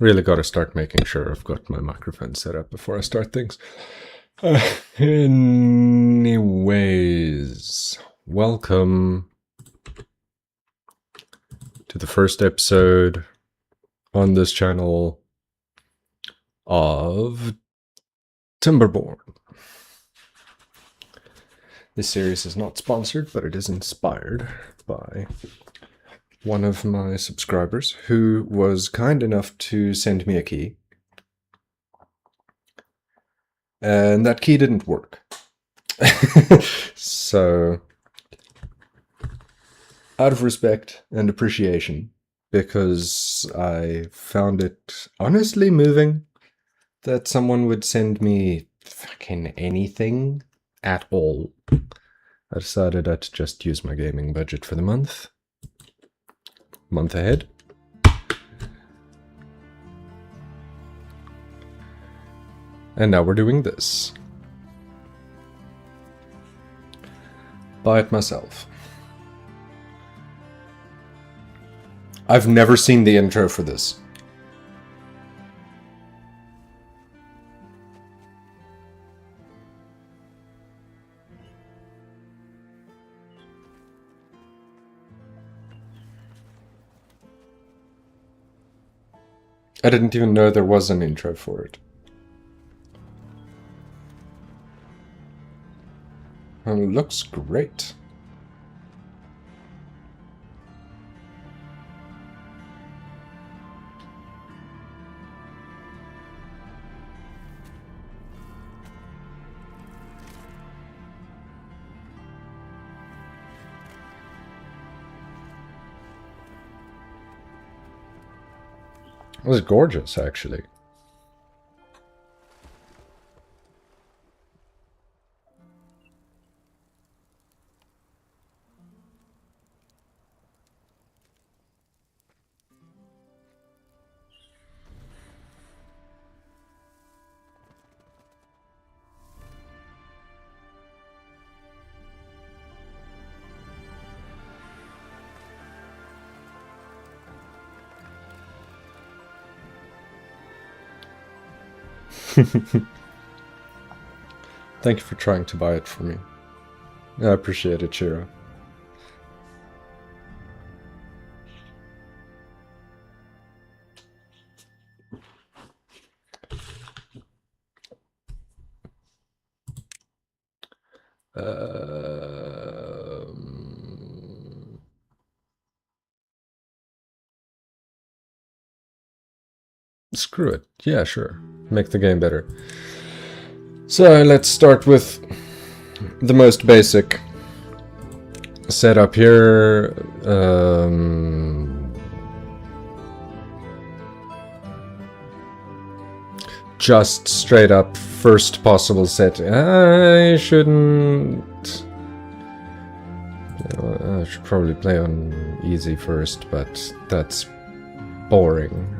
Really got to start making sure I've got my microphone set up before I start things. Anyways, welcome to the first episode on this channel of Timberborn. This series is not sponsored, but it is inspired by one of my subscribers who was kind enough to send me a key. And that key didn't work. So, out of respect and appreciation, because I found it honestly moving that someone would send me fucking anything at all, I decided I'd just use my gaming budget for the month ahead. And now we're doing this. Buy it myself. I've never seen the intro for this. I didn't even know there was an intro for it. And it looks great. It was gorgeous, actually. Thank you for trying to buy it for me. I appreciate it, Shiro. Screw it. Yeah, sure. Make the game better. So let's start with the most basic setup here. Just straight up first possible set. I shouldn't. I should probably play on easy first, but that's boring.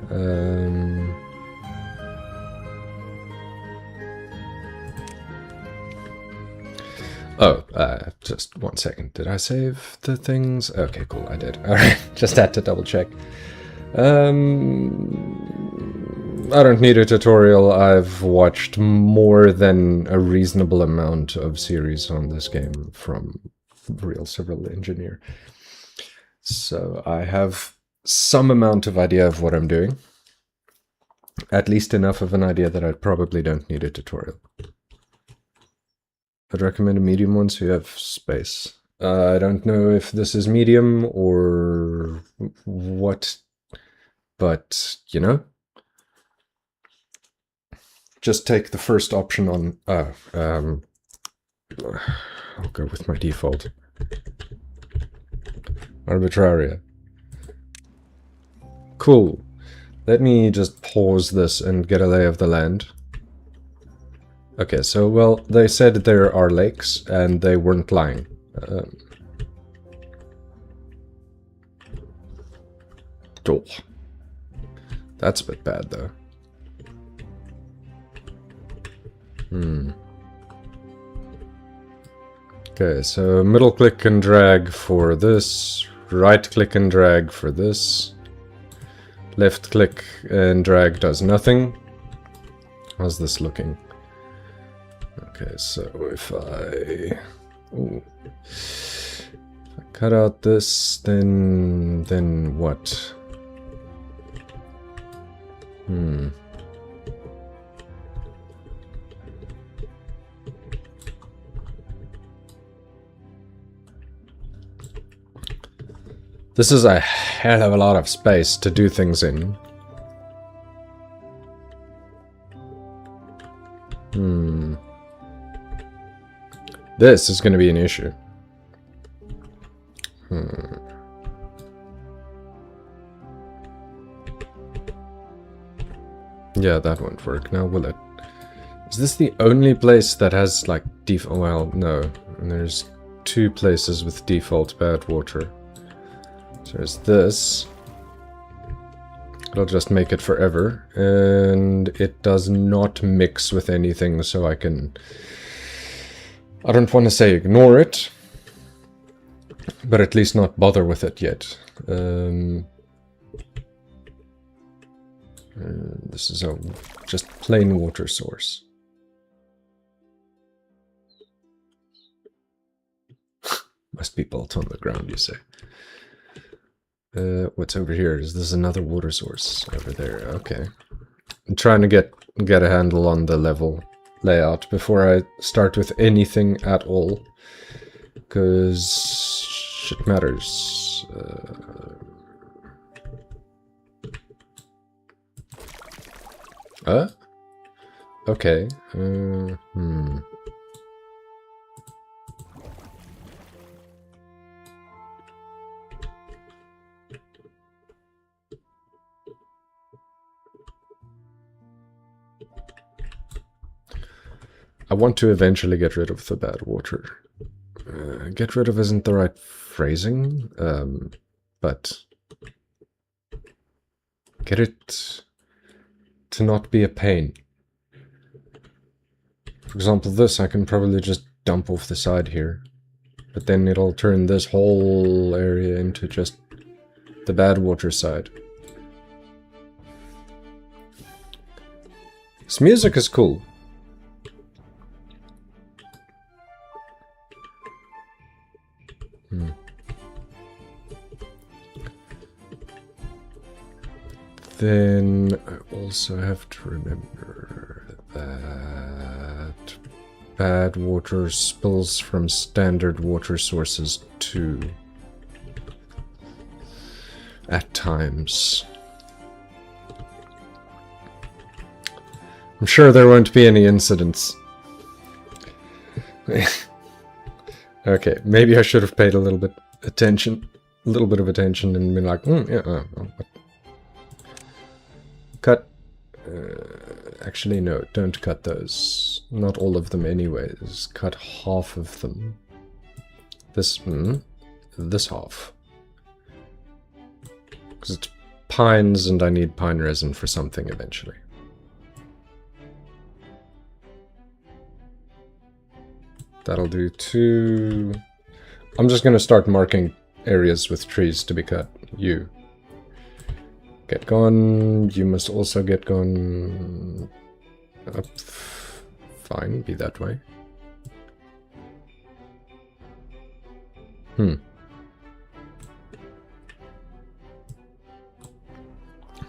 Just 1 second. Did I save the things? Okay, cool, I did. Alright, just had to double check. I don't need a tutorial. I've watched more than a reasonable amount of series on this game from Real Civil Engineer. So I have some amount of idea of what I'm doing. At least enough of an idea that I probably don't need a tutorial. I'd recommend a medium one so you have space. I don't know if this is medium or what, but, you know. Just take the first option on... I'll go with my default. Arbitraria. Cool. Let me just pause this and get a lay of the land. Okay, so, well, they said there are lakes, and they weren't lying. Oh. That's a bit bad, though. Okay, so middle click and drag for this, right click and drag for this, Left click and drag does nothing. How's this looking? Okay, so if I... Ooh. If I cut out this, then what? This is a hell of a lot of space to do things in. This is going to be an issue. Yeah, that won't work. Now will it? Is this the only place that has, like, default? Well, no. And there's 2 places with default bad water. So there's this. It'll just make it forever. And it does not mix with anything, so I can... I don't want to say ignore it, but at least not bother with it yet. This is a just plain water source. Must be built on the ground, you say. What's over here? Is this another water source over there? Okay. I'm trying to get a handle on the level layout before I start with anything at all, because shit matters. Okay. I want to eventually get rid of the bad water. Get rid of isn't the right phrasing, but get it to not be a pain. For example, this I can probably just dump off the side here, but then it'll turn this whole area into just the bad water side. This music is cool. Then I also have to remember that bad water spills from standard water sources too. At times. I'm sure there won't be any incidents. Okay, maybe I should have paid a little bit of attention and been like, yeah, cut. Actually, no, don't cut those. Not all of them anyways. Cut half of them. This half. Because it's pines and I need pine resin for something eventually. That'll do 2. I'm just gonna start marking areas with trees to be cut. You. Get gone. You must also get gone. Up. Fine, be that way.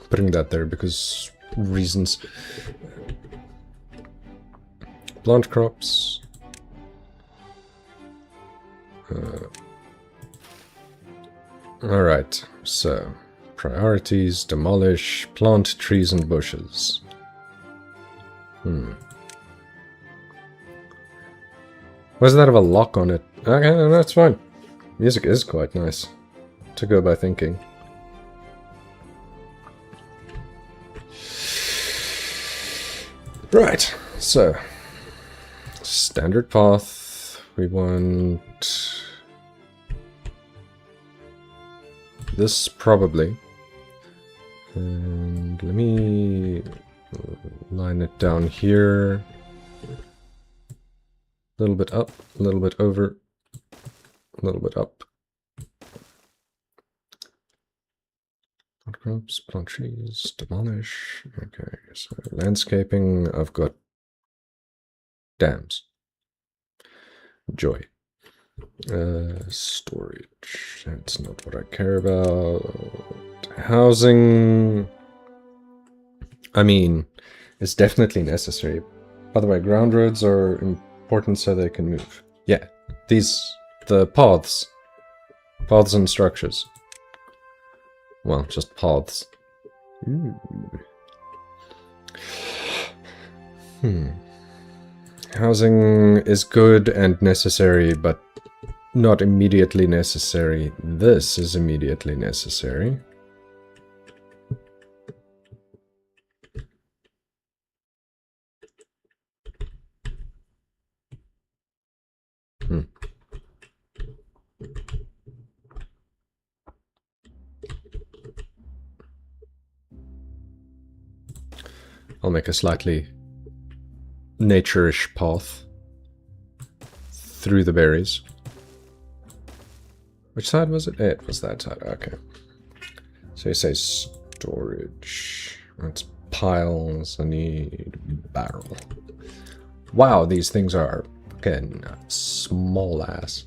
Putting that there because reasons. Plant crops. Alright, so priorities, demolish, plant trees and bushes. Why does that have a lock on it? Okay, no, that's fine. Music is quite nice to go by thinking. Right, so standard path. We want this probably, and let me line it down here. A little bit up, a little bit over, a little bit up. Crops, plant trees, demolish. Okay, so landscaping, I've got dams. Joy. Storage, that's not what I care about. Housing, I mean, it's definitely necessary. By the way, ground roads are important so they can move. Yeah, the paths. Paths and structures. Well, just paths. Ooh. Housing is good and necessary, but not immediately necessary. This is immediately necessary. I'll make a slightly nature-ish path through the berries. Which side was it? It was that side, okay. So you say storage. That's piles. I need barrel. Wow, these things are fucking small ass.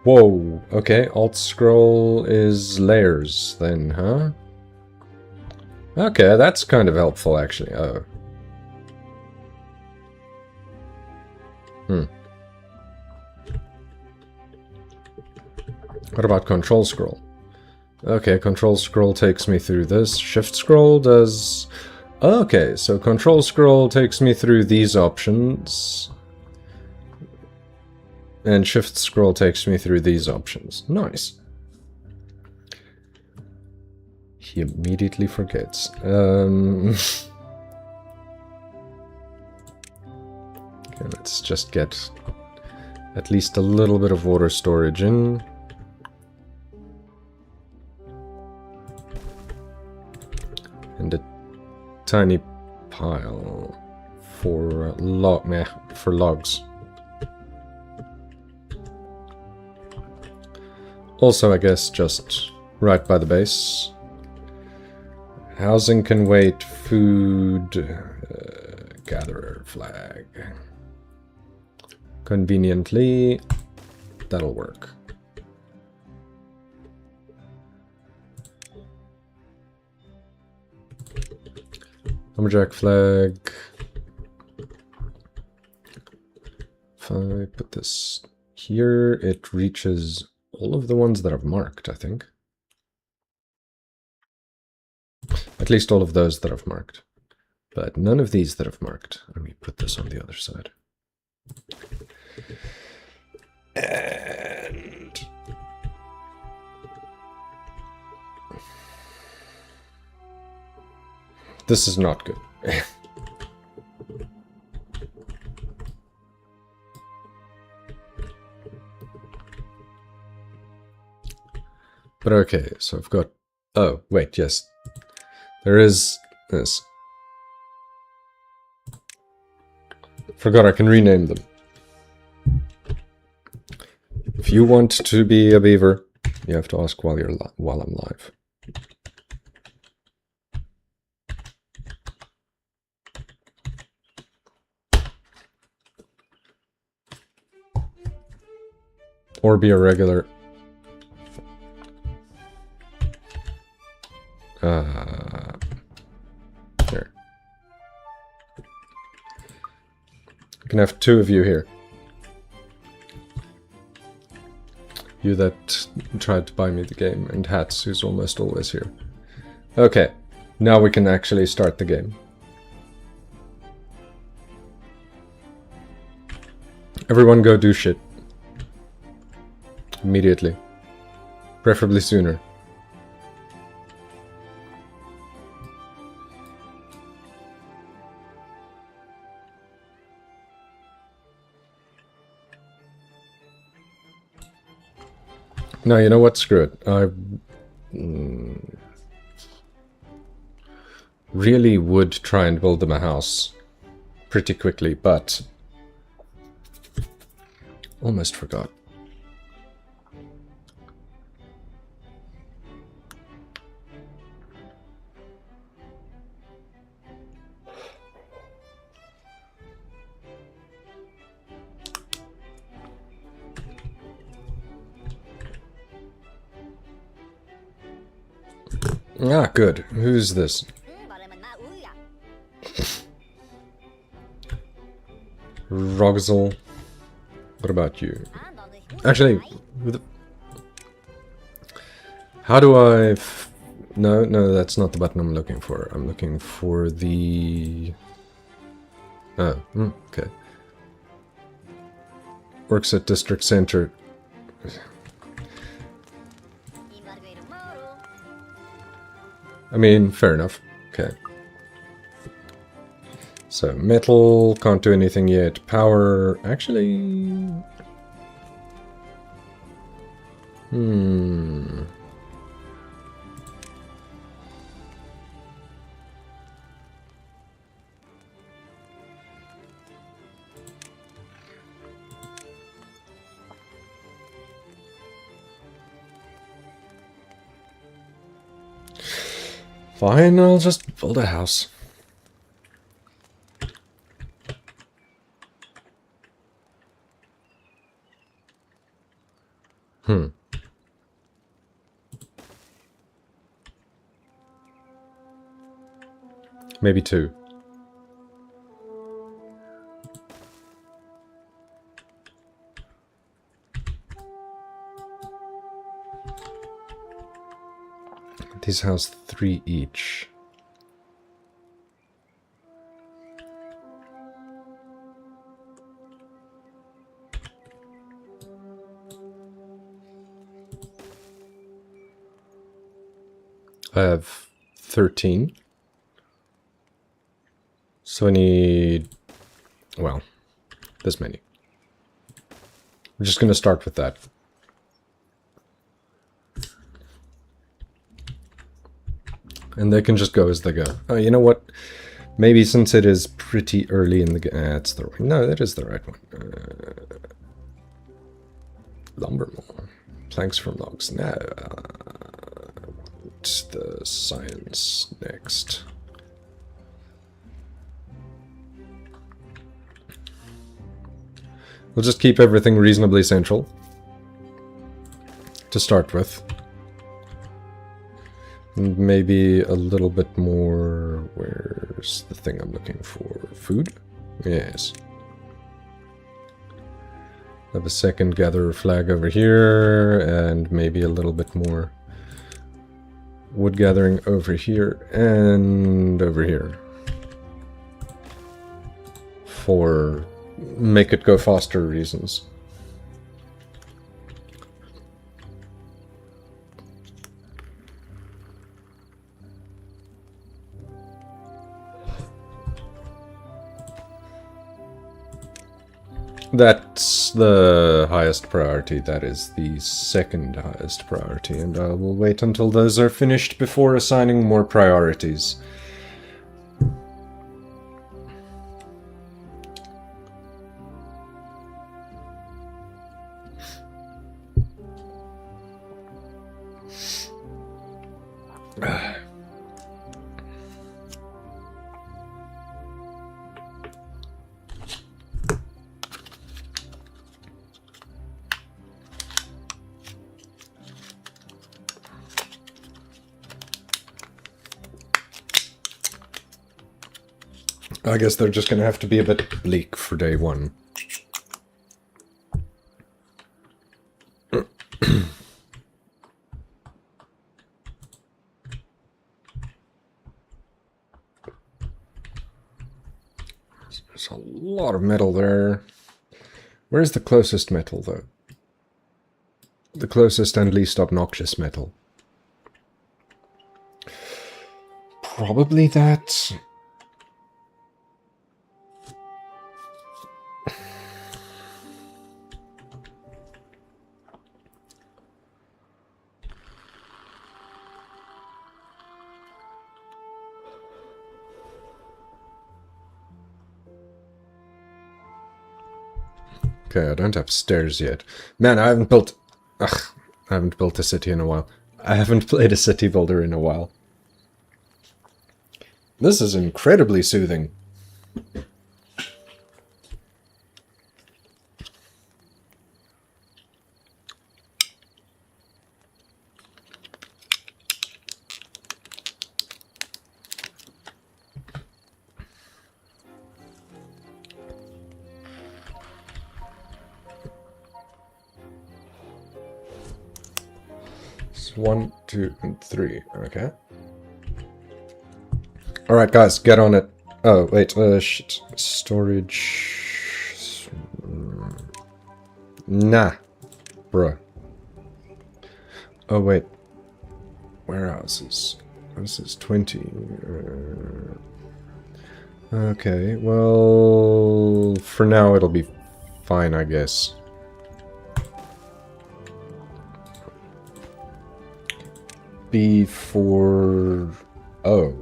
Whoa, okay, alt scroll is layers then, huh? Okay, that's kind of helpful actually. Oh. What about control scroll? Okay, control scroll takes me through this. Shift scroll does... Okay, so control scroll takes me through these options. And shift scroll takes me through these options. Nice. He immediately forgets. Okay, let's just get at least a little bit of water storage in. And a tiny pile for logs. Also, I guess, just right by the base. Housing can wait. Food. Gatherer flag. Conveniently, that'll work. Lumberjack flag. If I put this here, it reaches all of the ones that I've marked, I think. At least all of those that I've marked. But none of these that I've marked. Let me put this on the other side. And... this is not good. But okay, so I've got... oh, wait, yes. There is this. Forgot I can rename them. If you want to be a beaver, you have to ask while I'm live. Or be a regular. Here. I can have two of you here. You that tried to buy me the game, and Hats, who's almost always here. Okay, now we can actually start the game. Everyone go do shit. Immediately. Preferably sooner. No, you know what? Screw it. I really would try and build them a house pretty quickly, but almost forgot. Ah, good. Who's this? Rogzel. What about you? Actually, how do I... No, that's not the button I'm looking for. I'm looking for the... Oh, okay. Works at District Center. I mean, fair enough. Okay. So, metal, can't do anything yet. Power, actually... Fine, I'll just build a house. Maybe 2. These house 3 each. I have 13. So I need... well, this many. We're just going to start with that. And they can just go as they go. Oh, you know what? Maybe since it is pretty early in the game... it's the right... no, that is the right one. Lumber mill. Planks from logs. No. The science next. We'll just keep everything reasonably central to start with. And maybe a little bit more... where's the thing I'm looking for? Food? Yes. Have a second gatherer flag over here, and maybe a little bit more wood gathering over here and over here. For make it go faster reasons. That's the highest priority. That is the second highest priority, and I will wait until those are finished before assigning more priorities. I guess they're just going to have to be a bit bleak for day one. There's a lot of metal there. Where's the closest metal, though? The closest and least obnoxious metal. Probably that. Okay, I don't have stairs yet. Man, I haven't built... ugh, I haven't built a city in a while. I haven't played a city builder in a while. This is incredibly soothing. It's 1, 2, and 3. Okay. Alright, guys, get on it. Oh, wait, shit. Storage... Nah. Bruh. Oh, wait. Warehouses. This is 20. Okay, well... For now, it'll be fine, I guess. B4... Oh.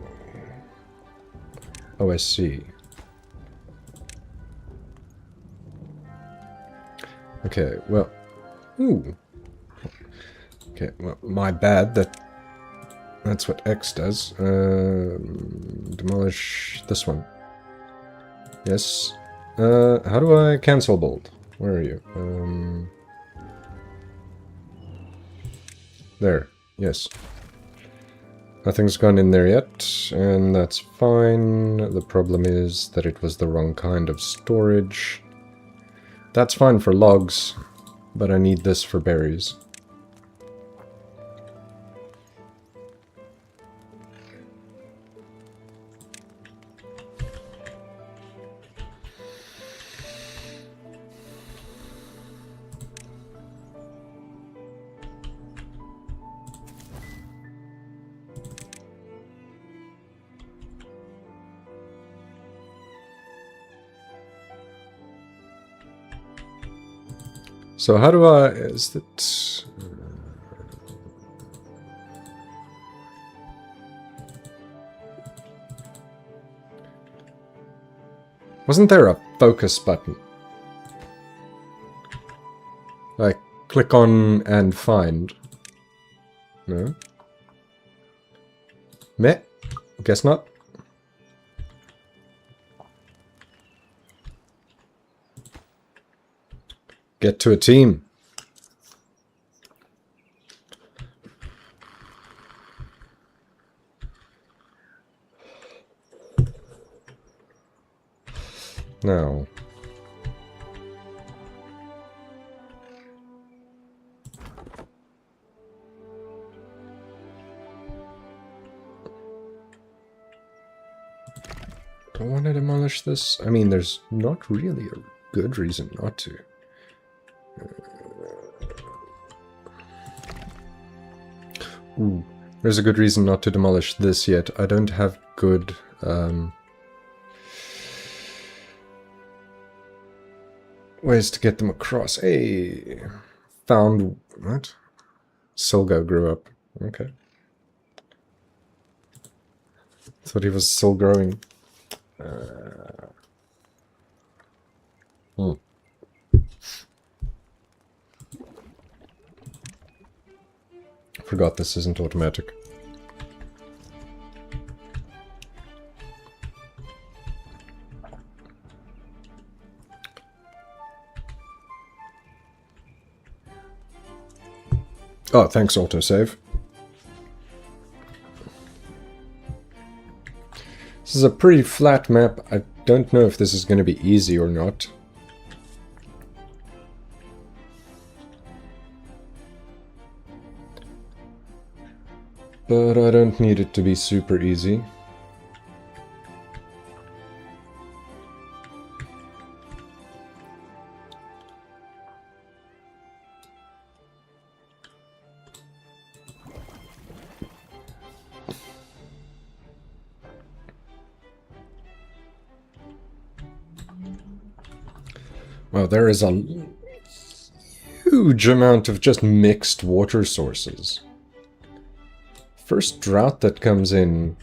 OSC. Okay, well... Ooh. Okay, well, my bad. That's what X does. Demolish this one. Yes. How do I cancel bolt? Where are you? There. Yes. Nothing's gone in there yet, and that's fine. The problem is that it was the wrong kind of storage. That's fine for logs, but I need this for berries. So how do I... is that... Wasn't there a focus button? Like, click on and find. No? Meh? Guess not. Get to a team. Now. Do I want to demolish this? I mean, there's not really a good reason not to. Ooh, there's a good reason not to demolish this yet. I don't have good... ways to get them across. Hey! Found... what? Silgo grew up. Okay. Thought he was still growing. Forgot this isn't automatic. Oh, thanks, autosave. This is a pretty flat map. I don't know if this is going to be easy or not. But I don't need it to be super easy. Well, there is a huge amount of just mixed water sources. First drought that comes in,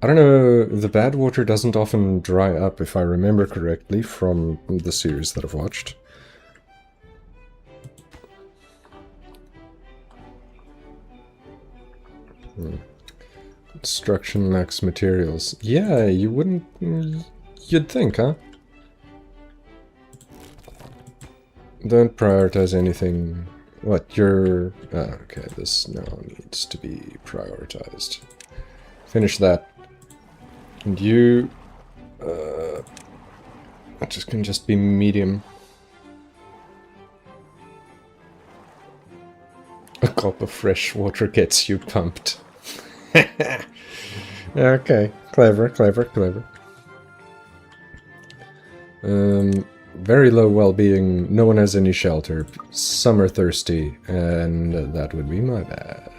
I don't know, the bad water doesn't often dry up, if I remember correctly, from the series that I've watched. Construction lacks materials. Yeah, you wouldn't... you'd think, huh? Don't prioritize anything. What, you're... ah, okay, this now needs to be prioritized. Finish that. And you... just can just be medium. A cup of fresh water gets you pumped. Okay, clever, clever, clever. Very low well-being, no one has any shelter, some are thirsty, and that would be my bad.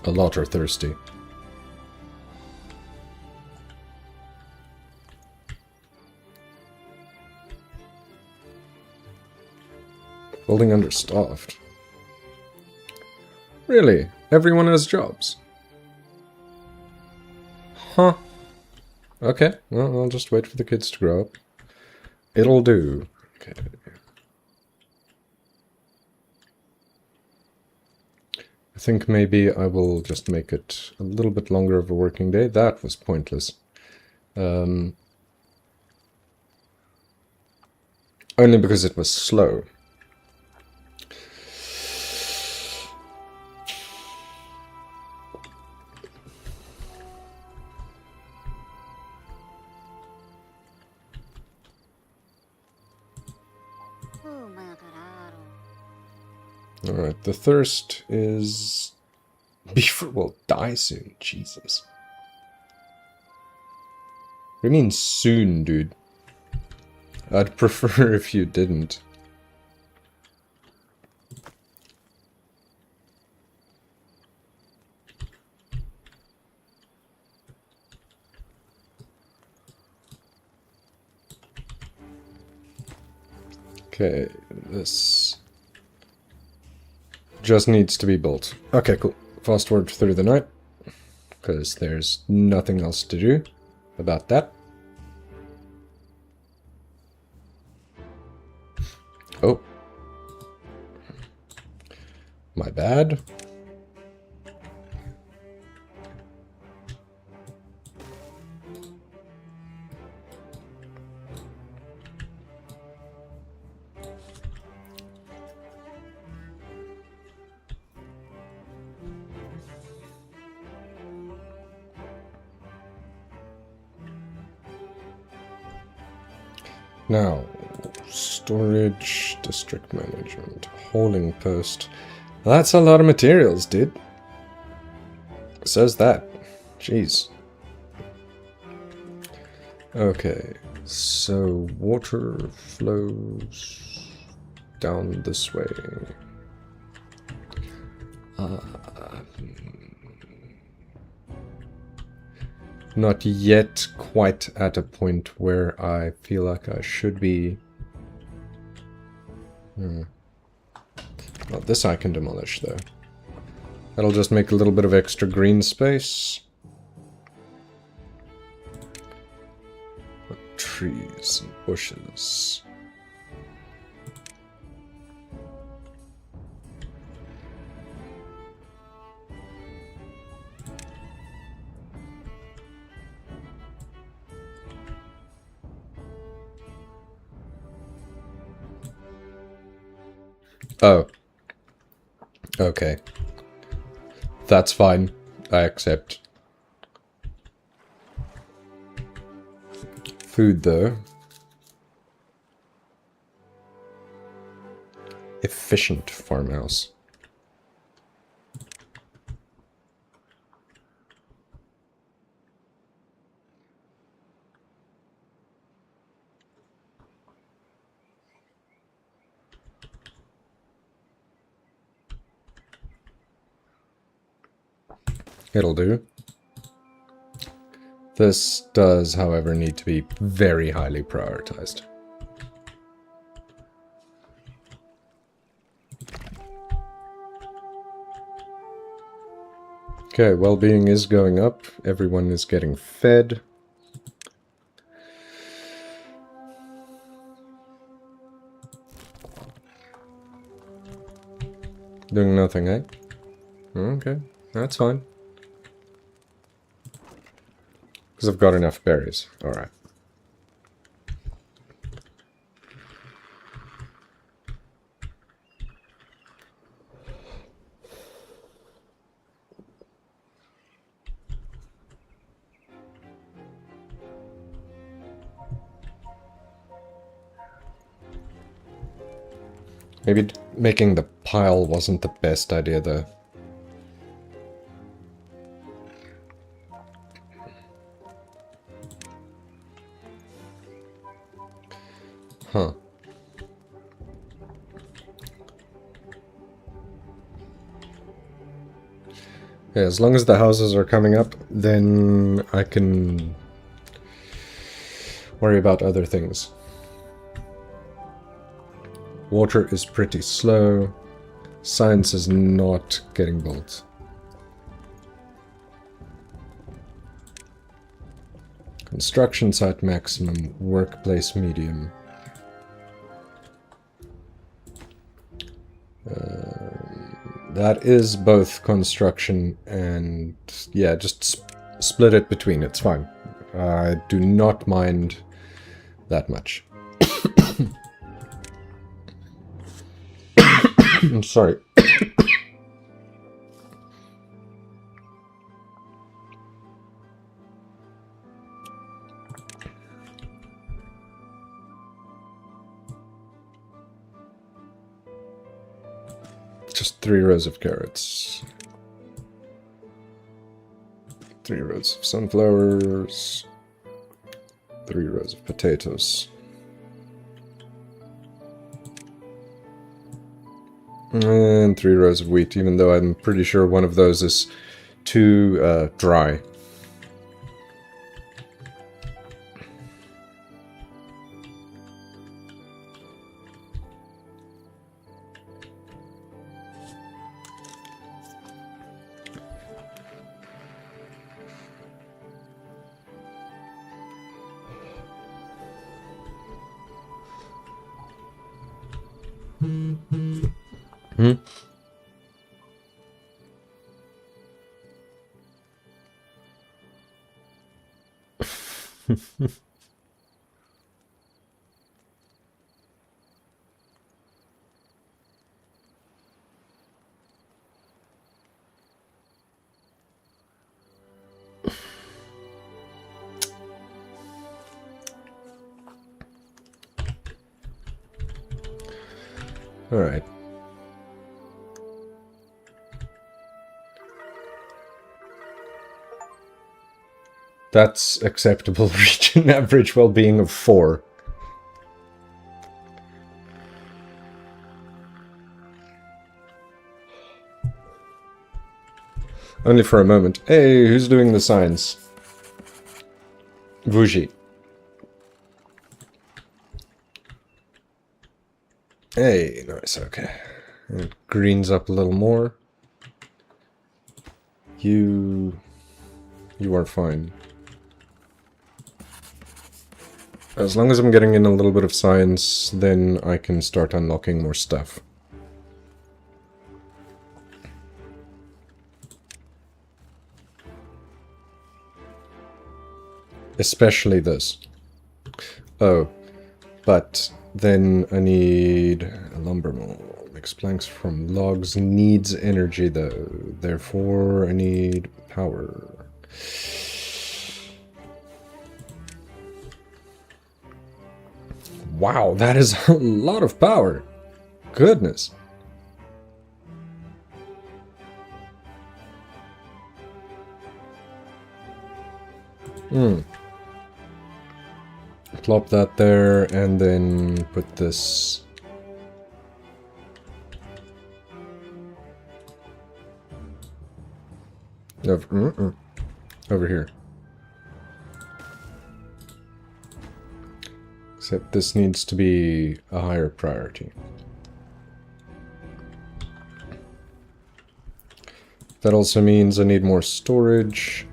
A lot are thirsty. Building understaffed. Really? Everyone has jobs? Huh. Okay, well, I'll just wait for the kids to grow up. It'll do. Okay. I think maybe I will just make it a little bit longer of a working day. That was pointless. Only because it was slow. Alright, the thirst is... Beaver will die soon, Jesus. What do you mean soon, dude? I'd prefer if you didn't. Okay, this just needs to be built. Okay, cool. Fast forward through the night, because there's nothing else to do about that. Oh. My bad. Now, storage, district management, hauling post. That's a lot of materials, dude. Says that. Jeez. Okay, so water flows down this way. Not yet quite at a point where I feel like I should be. Well, this I can demolish, though. That'll just make a little bit of extra green space. Trees and bushes. Oh. Okay. That's fine. I accept. Food, though. Efficient farmhouse. It'll do. This does, however, need to be very highly prioritized. Okay, well-being is going up. Everyone is getting fed. Doing nothing, eh? Okay, that's fine. Because I've got enough berries. Alright. Maybe making the pile wasn't the best idea, though. Huh. Yeah, as long as the houses are coming up, then I can worry about other things. Water is pretty slow. Science is not getting built. Construction site maximum, workplace medium. That is both construction and... yeah, just split it between, it's fine. I do not mind that much. I'm sorry. Just 3 rows of carrots. 3 rows of sunflowers. 3 rows of potatoes. And 3 rows of wheat, even though I'm pretty sure one of those is too dry. Hmm? Alright. That's acceptable region average well-being of 4. Only for a moment. Hey, who's doing the signs? Vuji. Hey, nice, okay. It greens up a little more. You are fine. As long as I'm getting in a little bit of science, then I can start unlocking more stuff. Especially this. Oh, but then I need a lumber mill. Makes planks from logs. Needs energy though. Therefore, I need power. Wow, that is a lot of power. Goodness. Plop that there, and then put this... over here. Except this needs to be a higher priority. That also means I need more storage.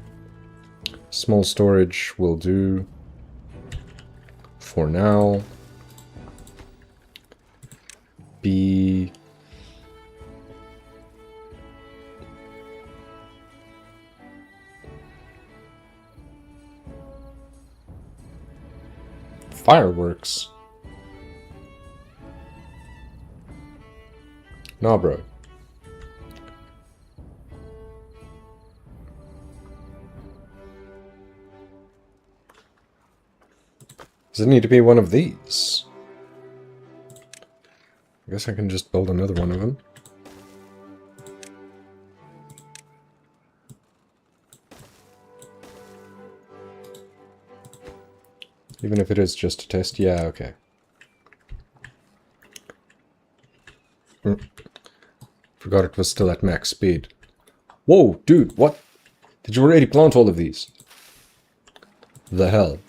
Small storage will do for now. B. Fireworks. Nah, bro. Does it need to be one of these? I guess I can just build another one of them. Even if it is just a test, yeah, okay. Forgot it was still at max speed. Whoa, dude, what? Did you already plant all of these? The hell?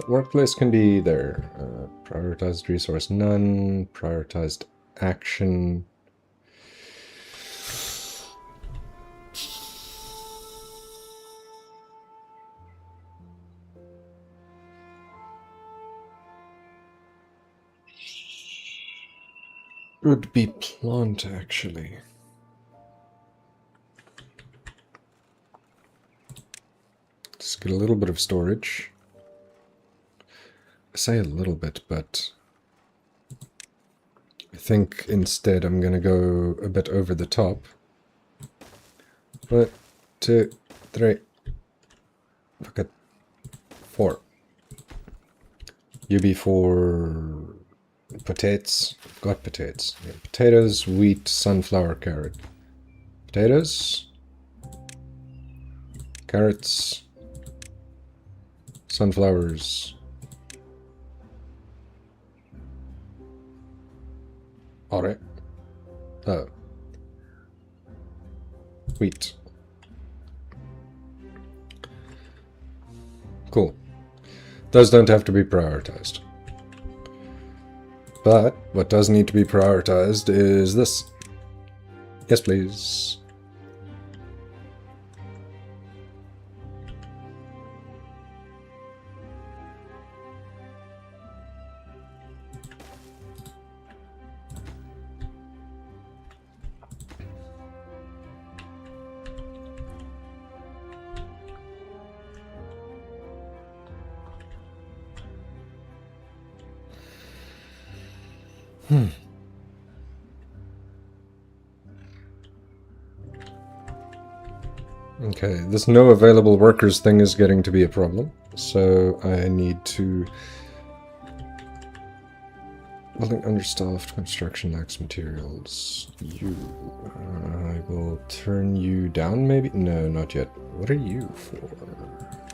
Workplace can be there. Prioritized resource, none. Prioritized action. Would be plant, actually. Just get a little bit of storage. I say a little bit, but I think instead I'm gonna go a bit over the top. 1, 2, 3. Look at 4. You be for potatoes. Got potatoes. Yeah, potatoes, wheat, sunflower, carrot. Potatoes. Carrots. Sunflowers. Alright. Oh. Wheat. Cool. Those don't have to be prioritized. But what does need to be prioritized is this. Yes, please. Okay, this no available workers thing is getting to be a problem, so I need to... Building understaffed, construction lacks materials. You... I will turn you down, maybe? No, not yet. What are you for?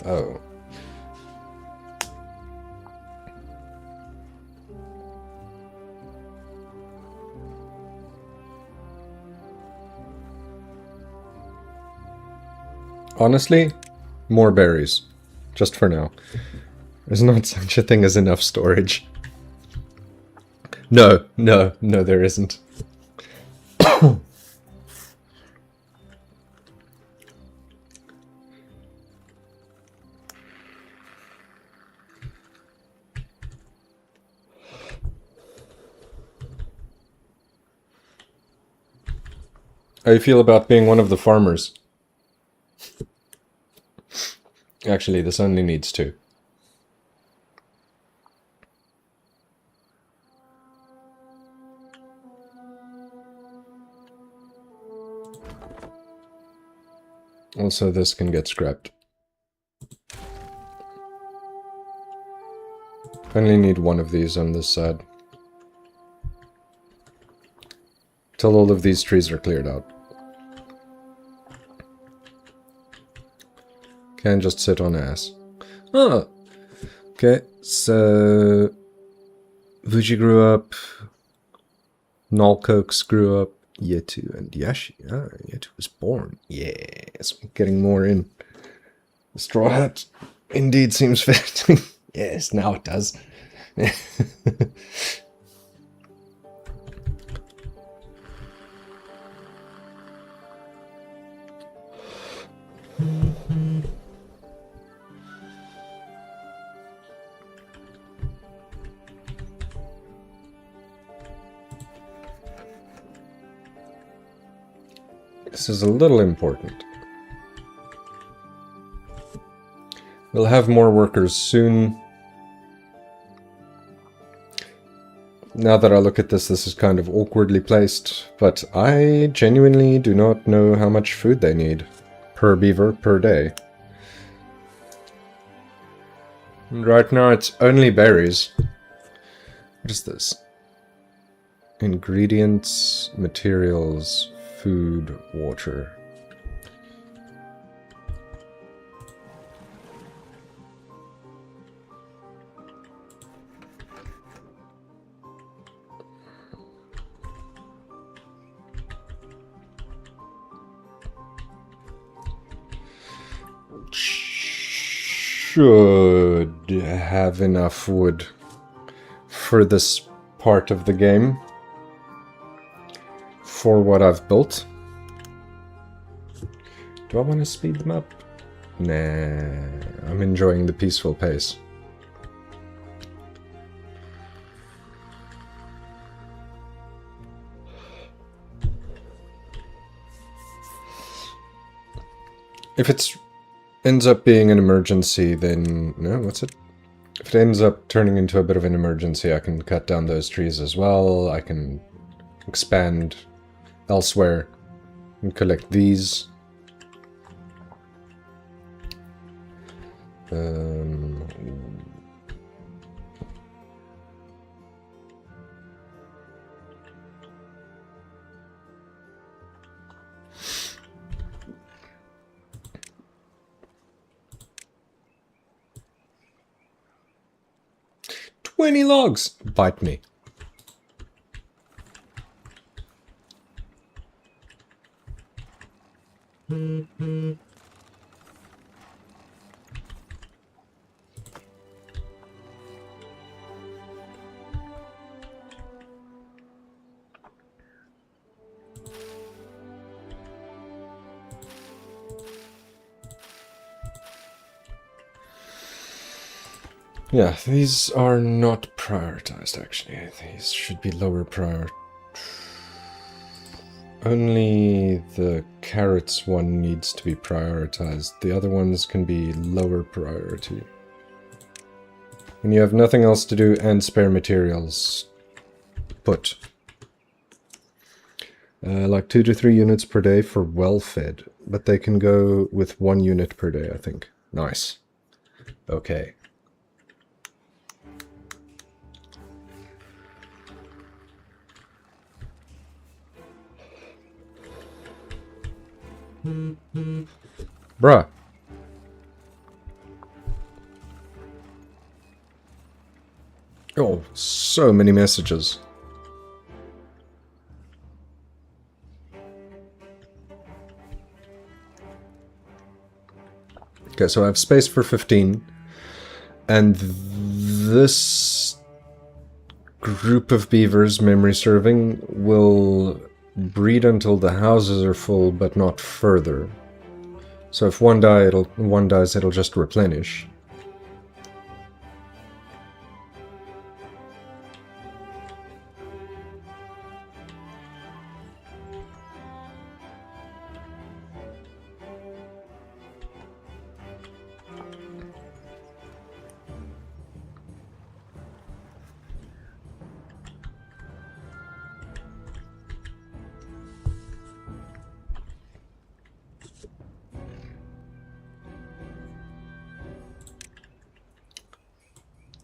Oh. Honestly, more berries. Just for now. There's not such a thing as enough storage. No, there isn't. How do you feel about being one of the farmers? Actually, this only needs 2. Also, this can get scrapped. Only need 1 of these on this side. Till all of these trees are cleared out. Can't just sit on ass. Oh! Okay, so... Vuji grew up. Nalcokes grew up. Yetu and Yashi. Ah, Yetu was born. Yes, getting more in. The straw hat indeed seems fitting. Yes, now it does. This is a little important. We'll have more workers soon. Now that I look at this, this is kind of awkwardly placed, but I genuinely do not know how much food they need per beaver per day. And right now it's only berries. What is this? Ingredients, materials, food, water. Should have enough wood for this part of the game for what I've built. Do I want to speed them up? Nah, I'm enjoying the peaceful pace. If it ends up being an emergency, then... No, what's it? If it ends up turning into a bit of an emergency, I can cut down those trees as well. I can expand elsewhere and collect these. 20 logs! Bite me. Yeah, these are not prioritized, actually. These should be lower prior. Only the carrots one needs to be prioritized. The other ones can be lower priority. When you have nothing else to do and spare materials, put. Like 2 to 3 units per day for well-fed, but they can go with 1 unit per day, I think. Nice. Okay. Bruh. Oh, so many messages. Okay, so I have space for 15. And this group of beavers, memory serving, will breed until the houses are full, but not further. So if one dies, it'll just replenish.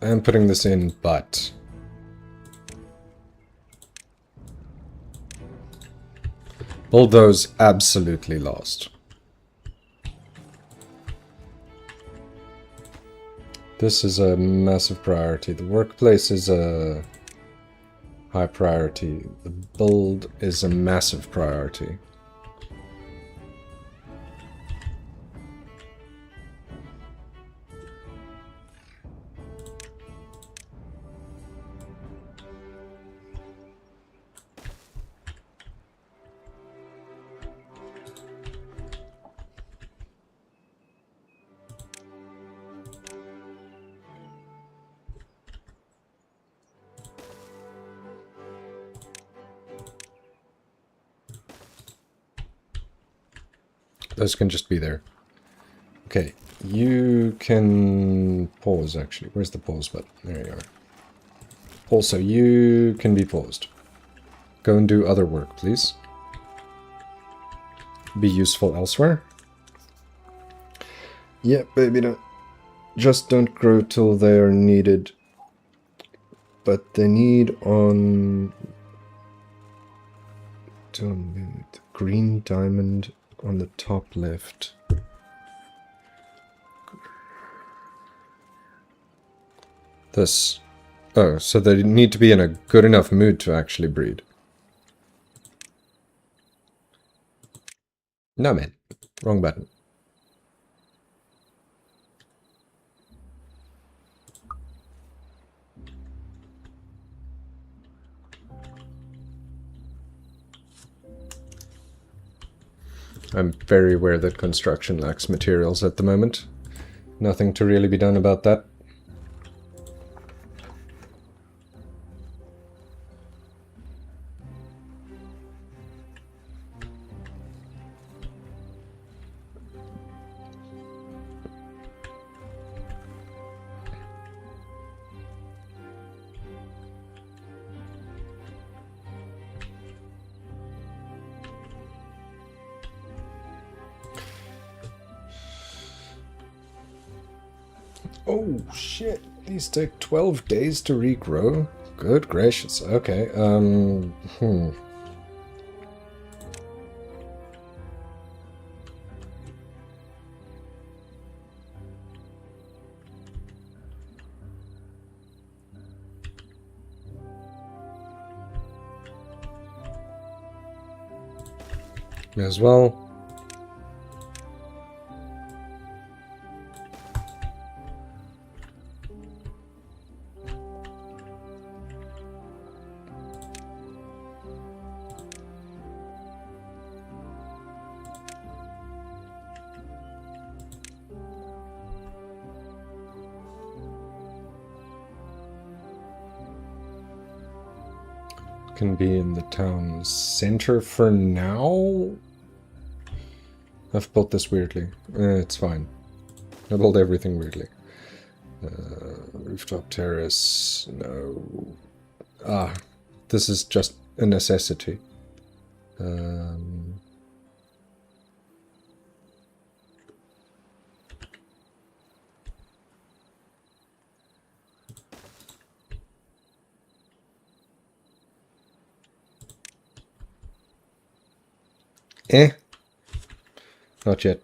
I'm putting this in, but bulldoze absolutely lost. This is a massive priority. The workplace is a high priority. The build is a massive priority. Those can just be there. Okay, you can pause, actually. Where's the pause button? There you are. Also, you can be paused. Go and do other work, please. Be useful elsewhere. Yeah, baby, no. just don't grow till they are needed. But they need on... green diamond on the top left. This. Oh, so they need to be in a good enough mood to actually breed. No, man. Wrong button. I'm very aware that construction lacks materials at the moment. Nothing to really be done about that. Oh, shit. These take 12 days to regrow? Good gracious. Okay, May as well. Can be in the town center for now. I've built this weirdly. It's fine. I built everything weirdly. Rooftop terrace. No. Ah, this is just a necessity. Not yet.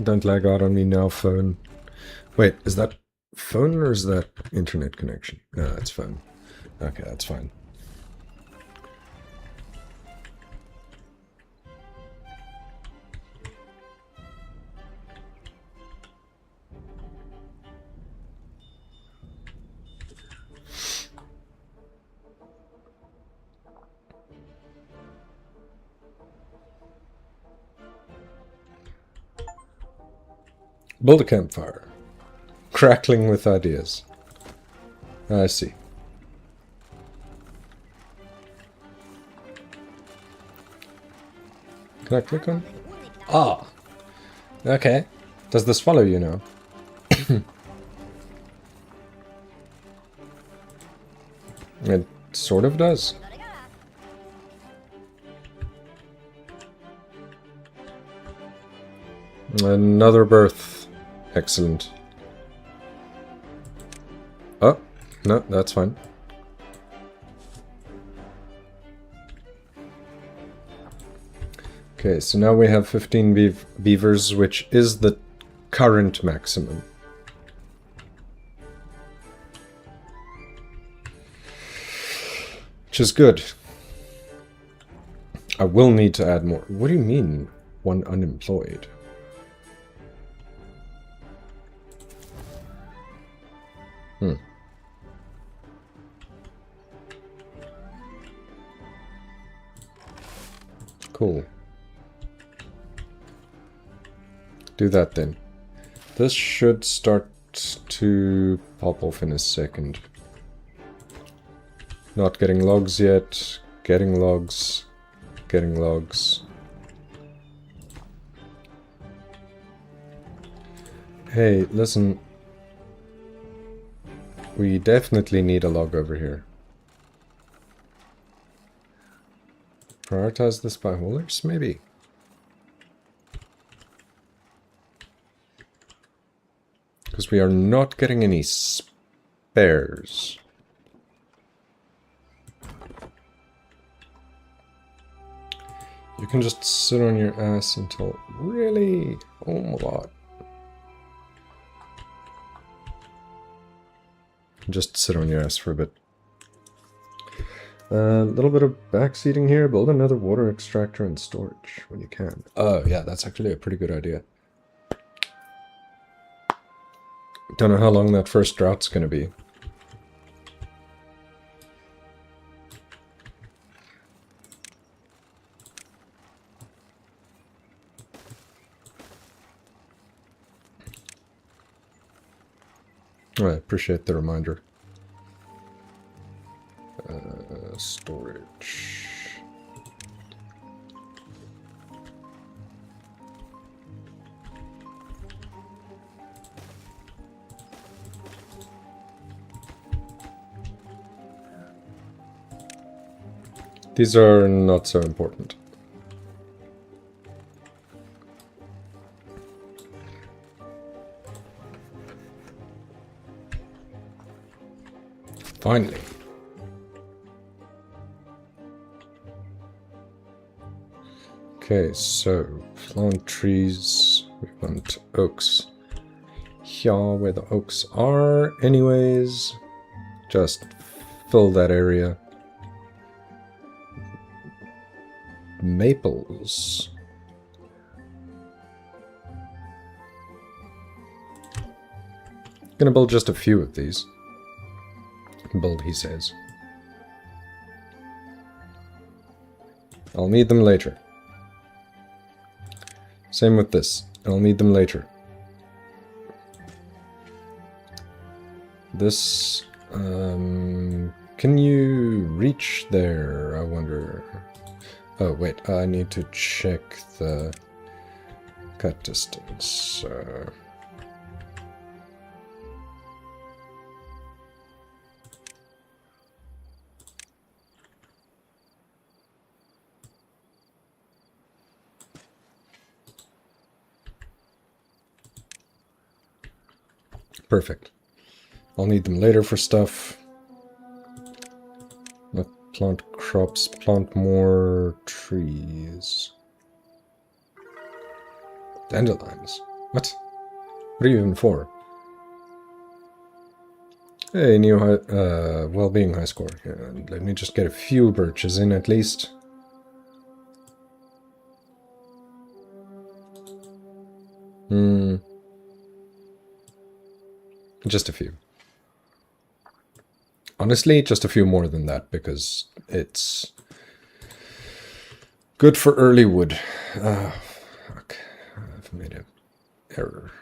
Don't lag out on me now, phone. Wait, is that phone or is that internet connection? No, that's phone. Okay, that's fine. Build a campfire. Crackling with ideas. I see. Can I click on? Ah! Okay. Does this follow you now? It sort of does. Another birth. Excellent. Oh, no, that's fine. Okay, so now we have 15 beavers, which is the current maximum. which is good. I will need to add more. What do you mean, one unemployed? Cool. Do that then. This should start to pop off in a second. Not getting logs yet. Getting logs. Getting logs. Hey, listen. We definitely need a log over here. Prioritize this by haulers, maybe. Because we are not getting any spares. You can just sit on your ass until... Really? Oh my god. Just sit on your ass for a bit. A little bit of backseating here. Build another water extractor and storage when you can. Oh, yeah, that's actually a pretty good idea. Don't know how long that first drought's gonna be. I appreciate the reminder. Storage. These are not so important. Finally. Okay, so plant trees. We want oaks. Here where the oaks are. Anyways, just fill that area. Maples. Gonna build just a few of these. Build, he says. I'll need them later. Same with this. I'll need them later. This, can you reach there, I wonder? Oh, wait, I need to check the cut distance. Perfect. I'll need them later for stuff. Not plant crops, plant more trees. Dandelions. What? What are you even for? Hey, new well-being high score. Yeah, let me just get a few birches in at least. Just a few. Honestly, just a few more than that, because it's good for early wood. Fuck. I've made an error.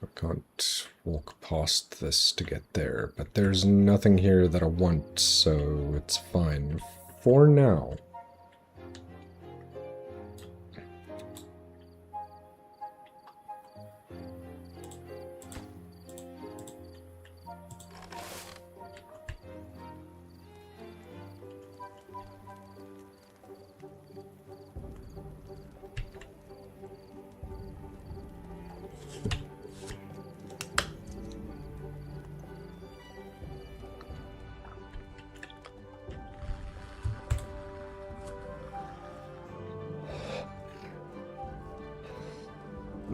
I can't walk past this to get there, but there's nothing here that I want, so it's fine for now.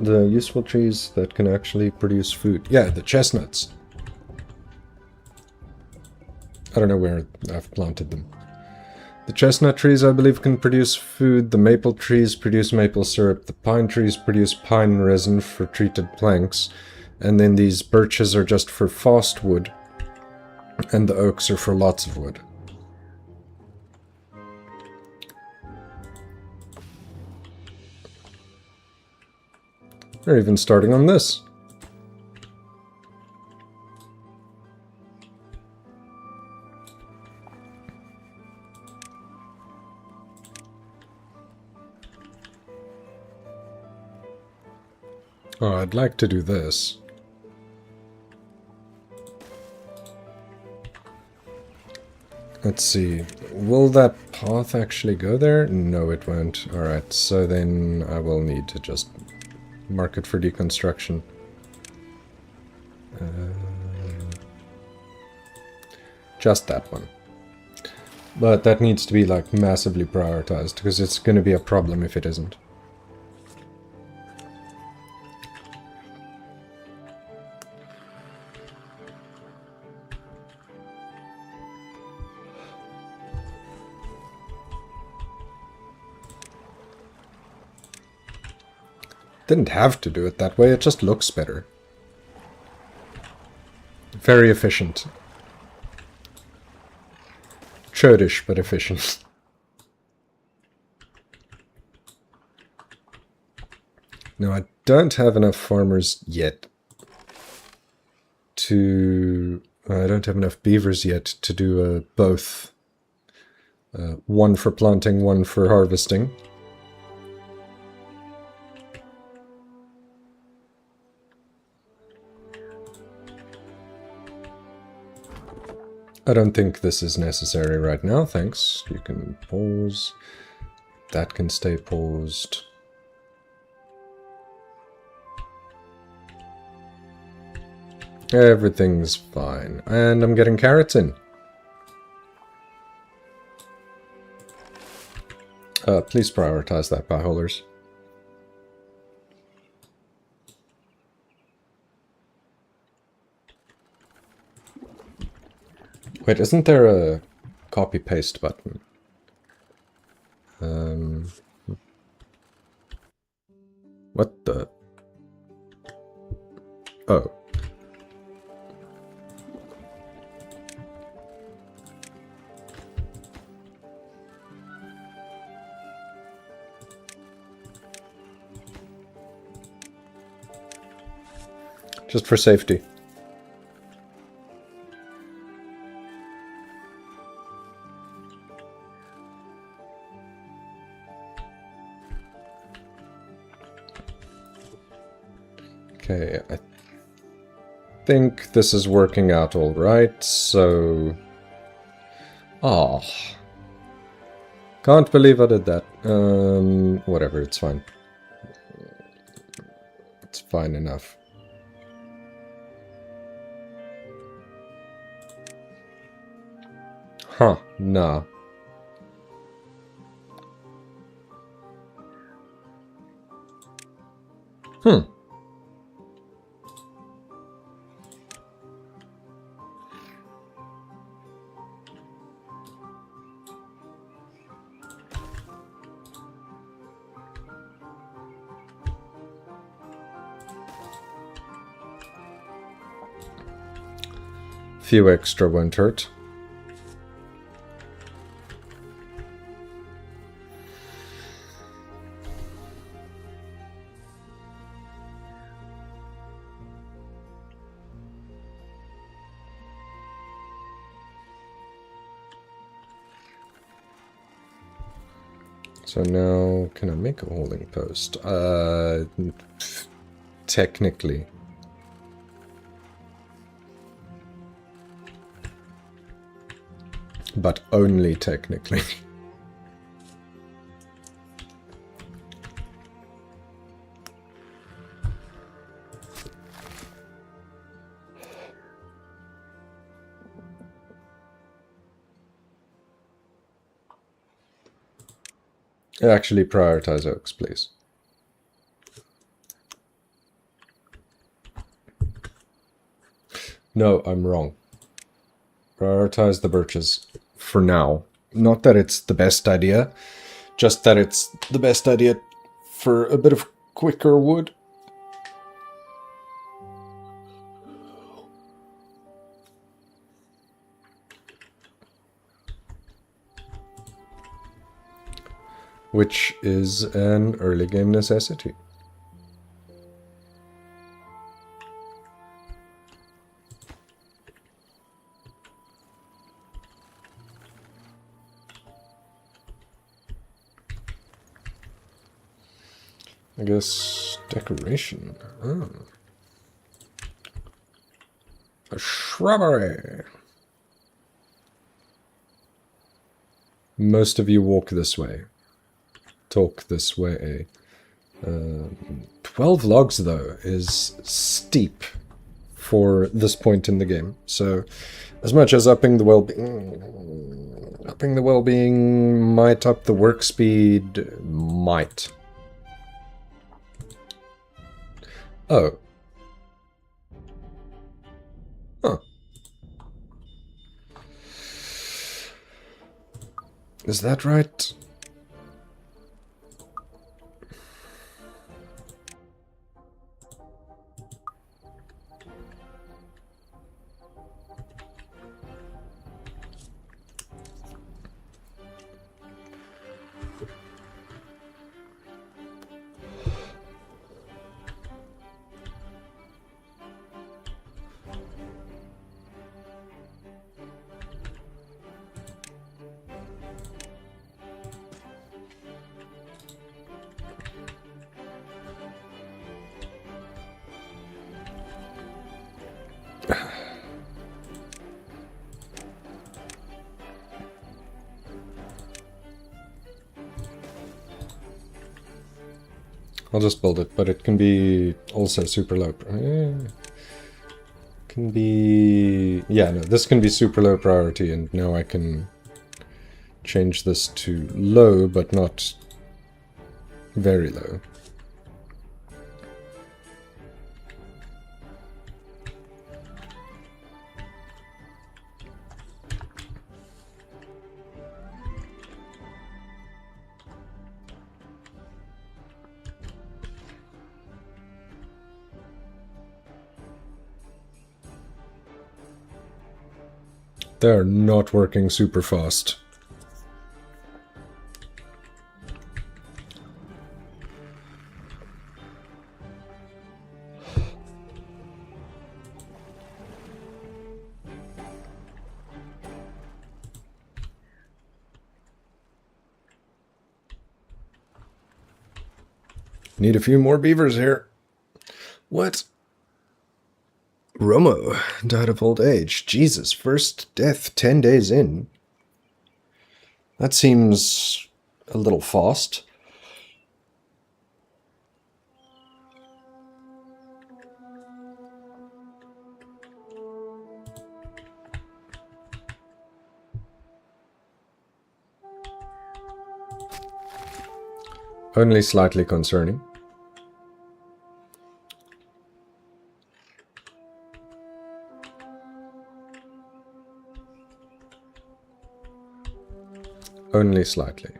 The useful trees that can actually produce food. Yeah, the chestnuts. I don't know where I've planted them. The chestnut trees, I believe, can produce food. The maple trees produce maple syrup. The pine trees produce pine resin for treated planks. And then these birches are just for fast wood. And the oaks are for lots of wood. They're even starting on this. Oh, I'd like to do this. Let's see. Will that path actually go there? No, it won't. Alright, so then I will need to just mark it for deconstruction. Just that one. But that needs to be like massively prioritized, because it's going to be a problem if it isn't. Didn't have to do it that way, it just looks better. Very efficient. Churdish, but efficient. Now, I don't have enough farmers yet to... I don't have enough beavers yet to do both. One for planting, one for harvesting. I don't think this is necessary right now, thanks. You can pause. That can stay paused. Everything's fine. And I'm getting carrots in. Please prioritize that, pie holders. Wait, isn't there a copy-paste button? What the... Oh. Just for safety. Okay, I think this is working out all right, so... Oh. Can't believe I did that. Whatever, it's fine. It's fine enough. Huh, nah. Few extra won't hurt. So now, can I make a holding post? Technically. But only technically. Actually prioritize oaks, please. No, I'm wrong. Prioritize the birches. For now. Not that it's the best idea, just that it's the best idea for a bit of quicker wood. Which is an early game necessity. I guess decoration. Oh. A shrubbery. Most of you walk this way. Talk this way. 12 logs, though, is steep for this point in the game. So, as much as upping the well-being might up the work speed, might. Oh. Huh. Is that right? I'll just build it, but it can be also super low. Can be... yeah, no, this can be super low priority, and now I can change this to low, but not very low. They're not working super fast. Need a few more beavers here. What? Romo died of old age. Jesus, first death 10 days in. That seems a little fast. Only slightly concerning. Only slightly.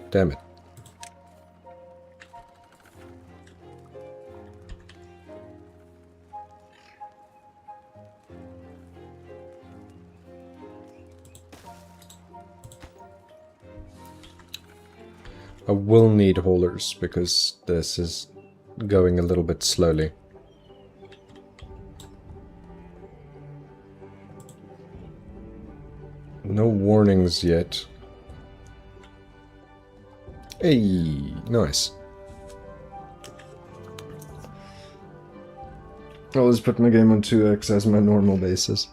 Damn it. I will need haulers because this is going a little bit slowly. No warnings yet. Hey, nice. I'll just put my game on 2x as my normal basis.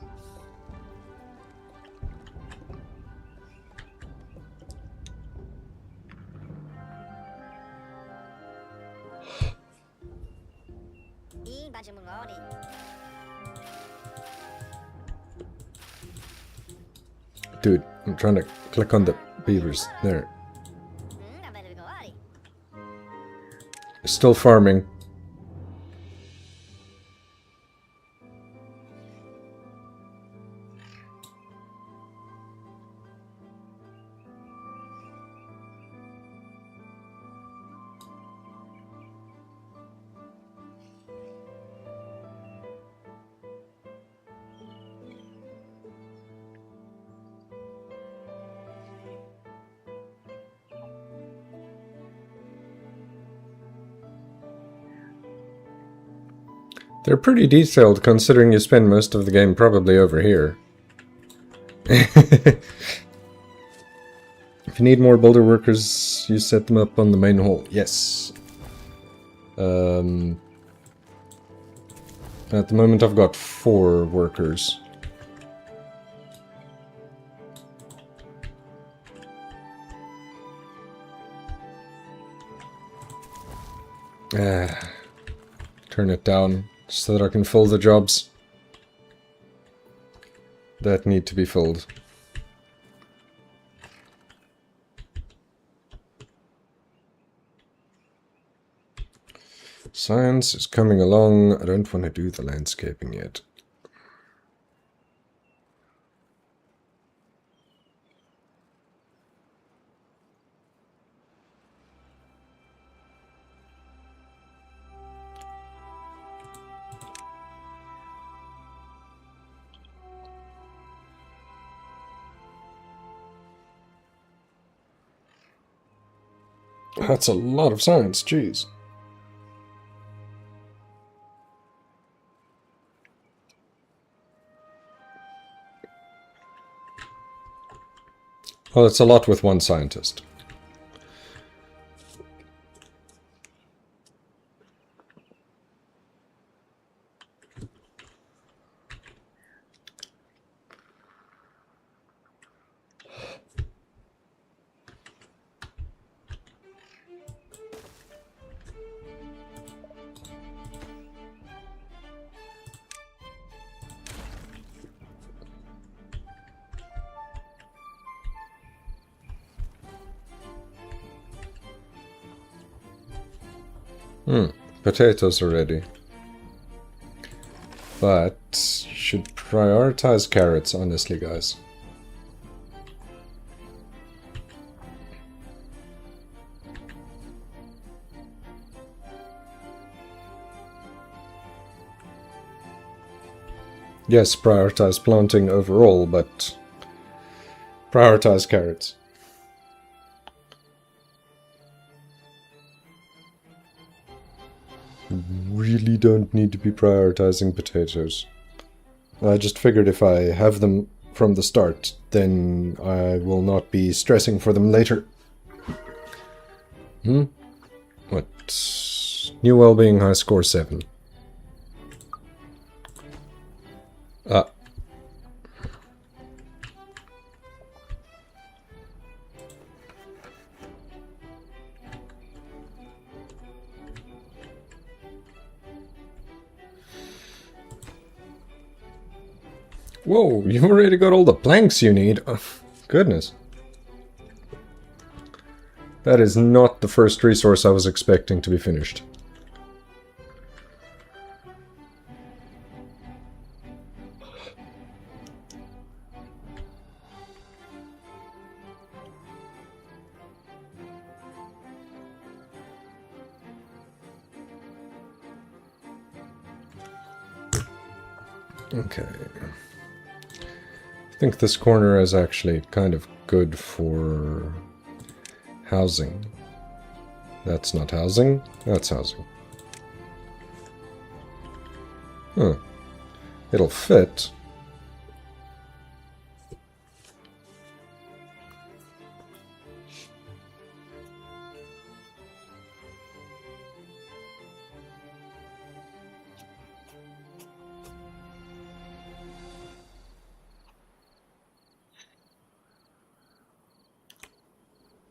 Dude, I'm trying to click on the beavers. There. Still farming. They're pretty detailed considering you spend most of the game probably over here. If you need more builder workers, you set them up on the main hall. Yes. At the moment I've got 4 workers. Turn it down so that I can fill the jobs that need to be filled. Science is coming along. I don't want to do the landscaping yet. That's a lot of science, jeez. Well, it's a lot with one scientist. Potatoes are ready. But you should prioritize carrots, honestly, guys. Yes, prioritize planting overall, but prioritize carrots. Really don't need to be prioritizing potatoes. I just figured if I have them from the start, then I will not be stressing for them later. What? New well-being, high score 7. Whoa, you've already got all the planks you need. Oh, goodness. That is not the first resource I was expecting to be finished. Okay. I think this corner is actually kind of good for housing. That's not housing, that's housing. Huh. It'll fit.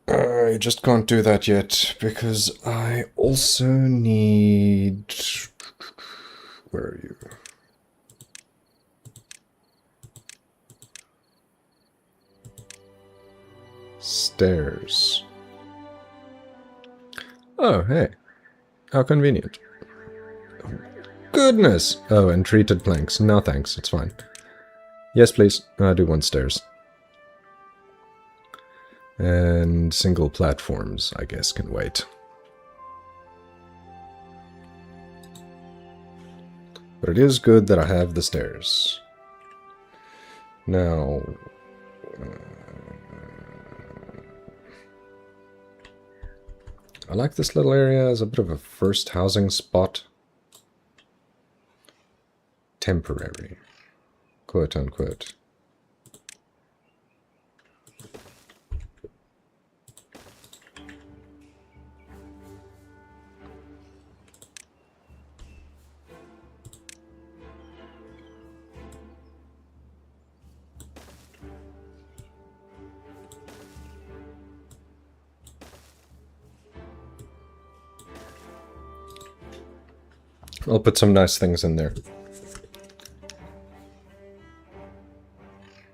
I just can't do that yet, because I also need... Where are you? Stairs. Oh, hey. How convenient. Goodness! Oh, and treated planks. No thanks, it's fine. Yes, please. I do want stairs. And single platforms, I guess, can wait. But it is good that I have the stairs. Now... I like this little area as a bit of a first housing spot. Temporary. Quote unquote. I'll put some nice things in there.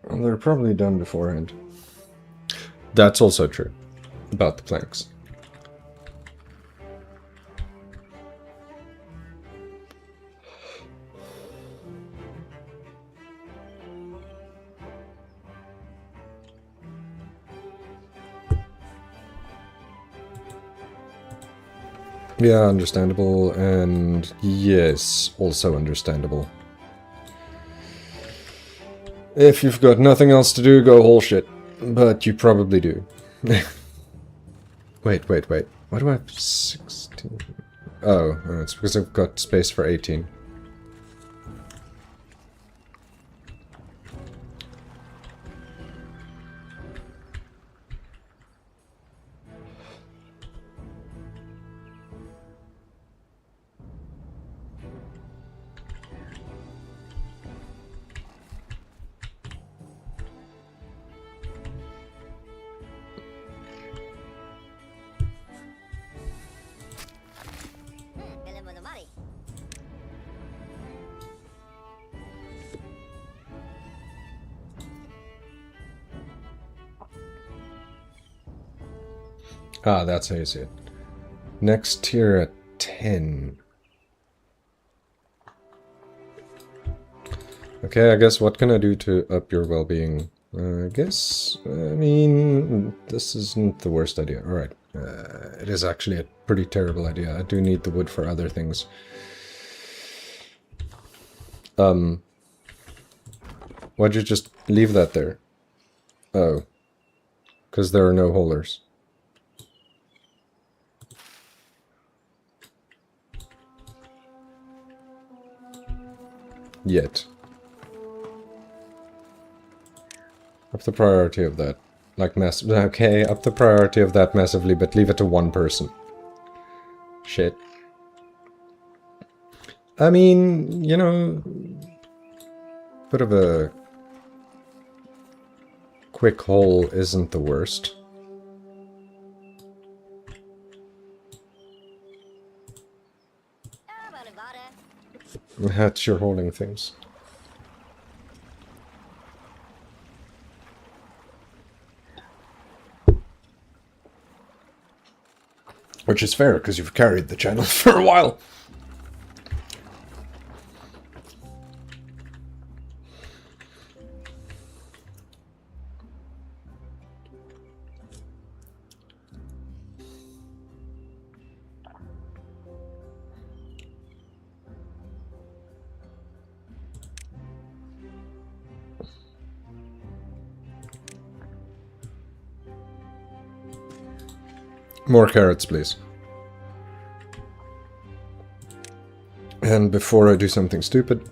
Well, they're probably done beforehand. That's also true. About the planks. Yeah, understandable, and yes, also understandable. If you've got nothing else to do, go whole shit. But you probably do. Wait. Why do I have 16? Oh, it's because I've got space for 18. Ah, that's how you see it. Next tier at 10. Okay, I guess what can I do to up your well-being? I mean, this isn't the worst idea. Alright. It is actually a pretty terrible idea. I do need the wood for other things. Why'd you just leave that there? Oh. Because there are no holders. Yet. Up the priority of that. Like okay, up the priority of that massively, but leave it to one person. Shit. I mean, you know... Bit of a... quick hole isn't the worst. That's your holding things. Which is fair, because you've carried the channel for a while. More carrots, please. And before I do something stupid,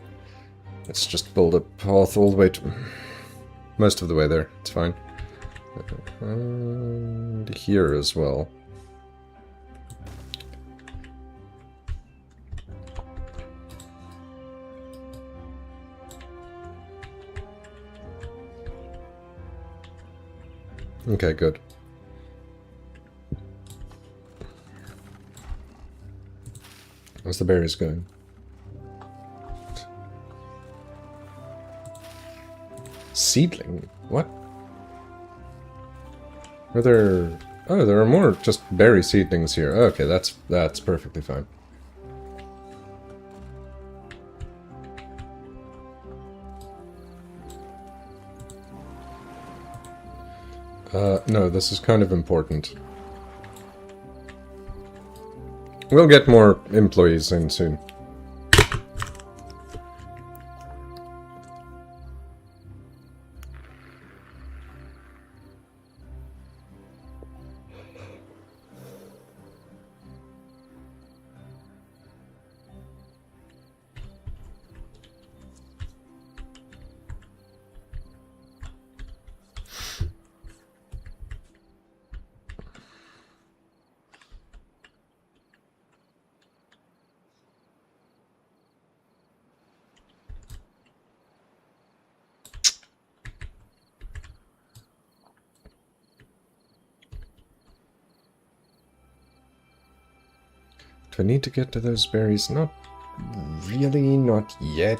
let's just build a path all the way to... most of the way there, it's fine. And here as well. Okay, good. How's the berries going? Seedling? What? Are there... Oh, there are more just berry seedlings here. Okay, that's perfectly fine. No, this is kind of important. We'll get more employees in soon. Do I need to get to those berries? Not really, not yet.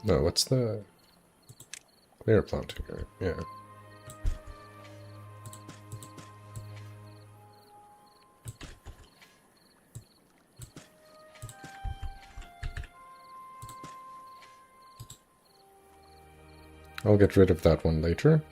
No, what's the... Clear planting, right? Yeah. I'll get rid of that one later.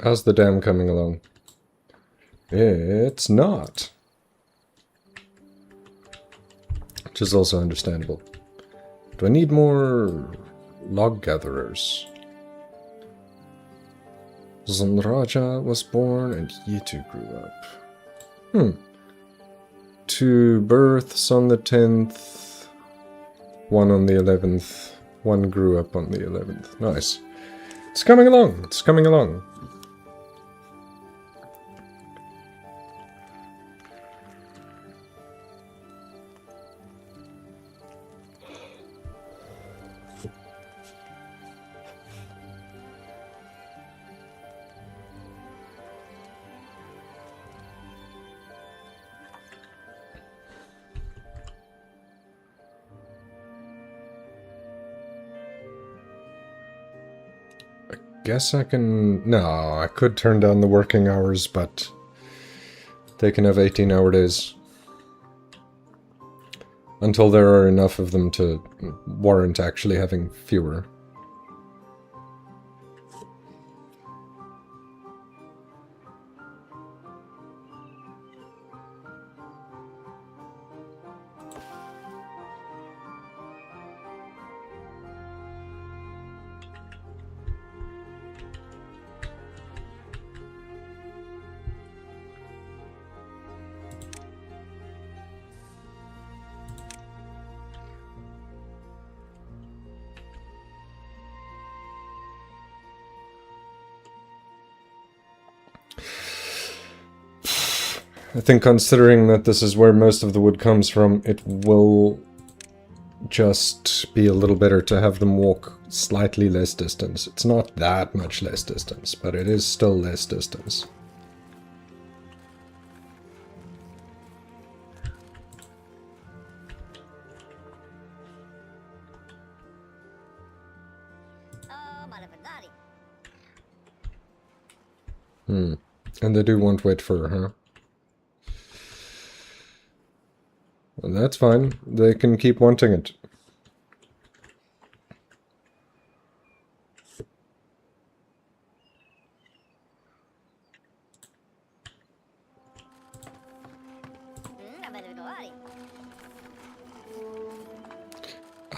How's the dam coming along? It's not. Which is also understandable. Do I need more log gatherers? Zanraja was born and Yitu grew up. 2 births on the 10th, 1 on the 11th, 1 grew up on the 11th. Nice. It's coming along, it's coming along. Guess I can... No, I could turn down the working hours, but they can have 18-hour days. Until there are enough of them to warrant actually having fewer. I think considering that this is where most of the wood comes from, it will just be a little better to have them walk slightly less distance. It's not that much less distance, but it is still less distance. And they do want wet fur, huh? Well, that's fine. They can keep wanting it.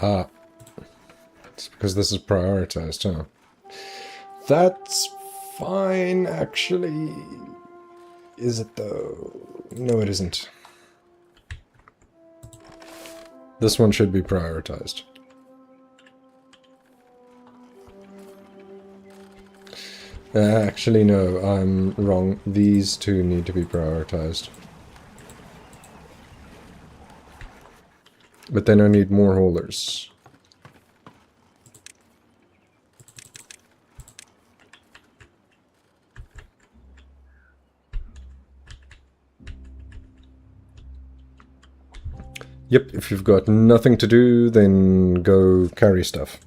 Ah. It's because this is prioritized, huh? That's fine, actually. Is it, though? No, it isn't. This one should be prioritized. Actually, no, I'm wrong. These two need to be prioritized. But then I need more haulers. Yep, if you've got nothing to do, then go carry stuff.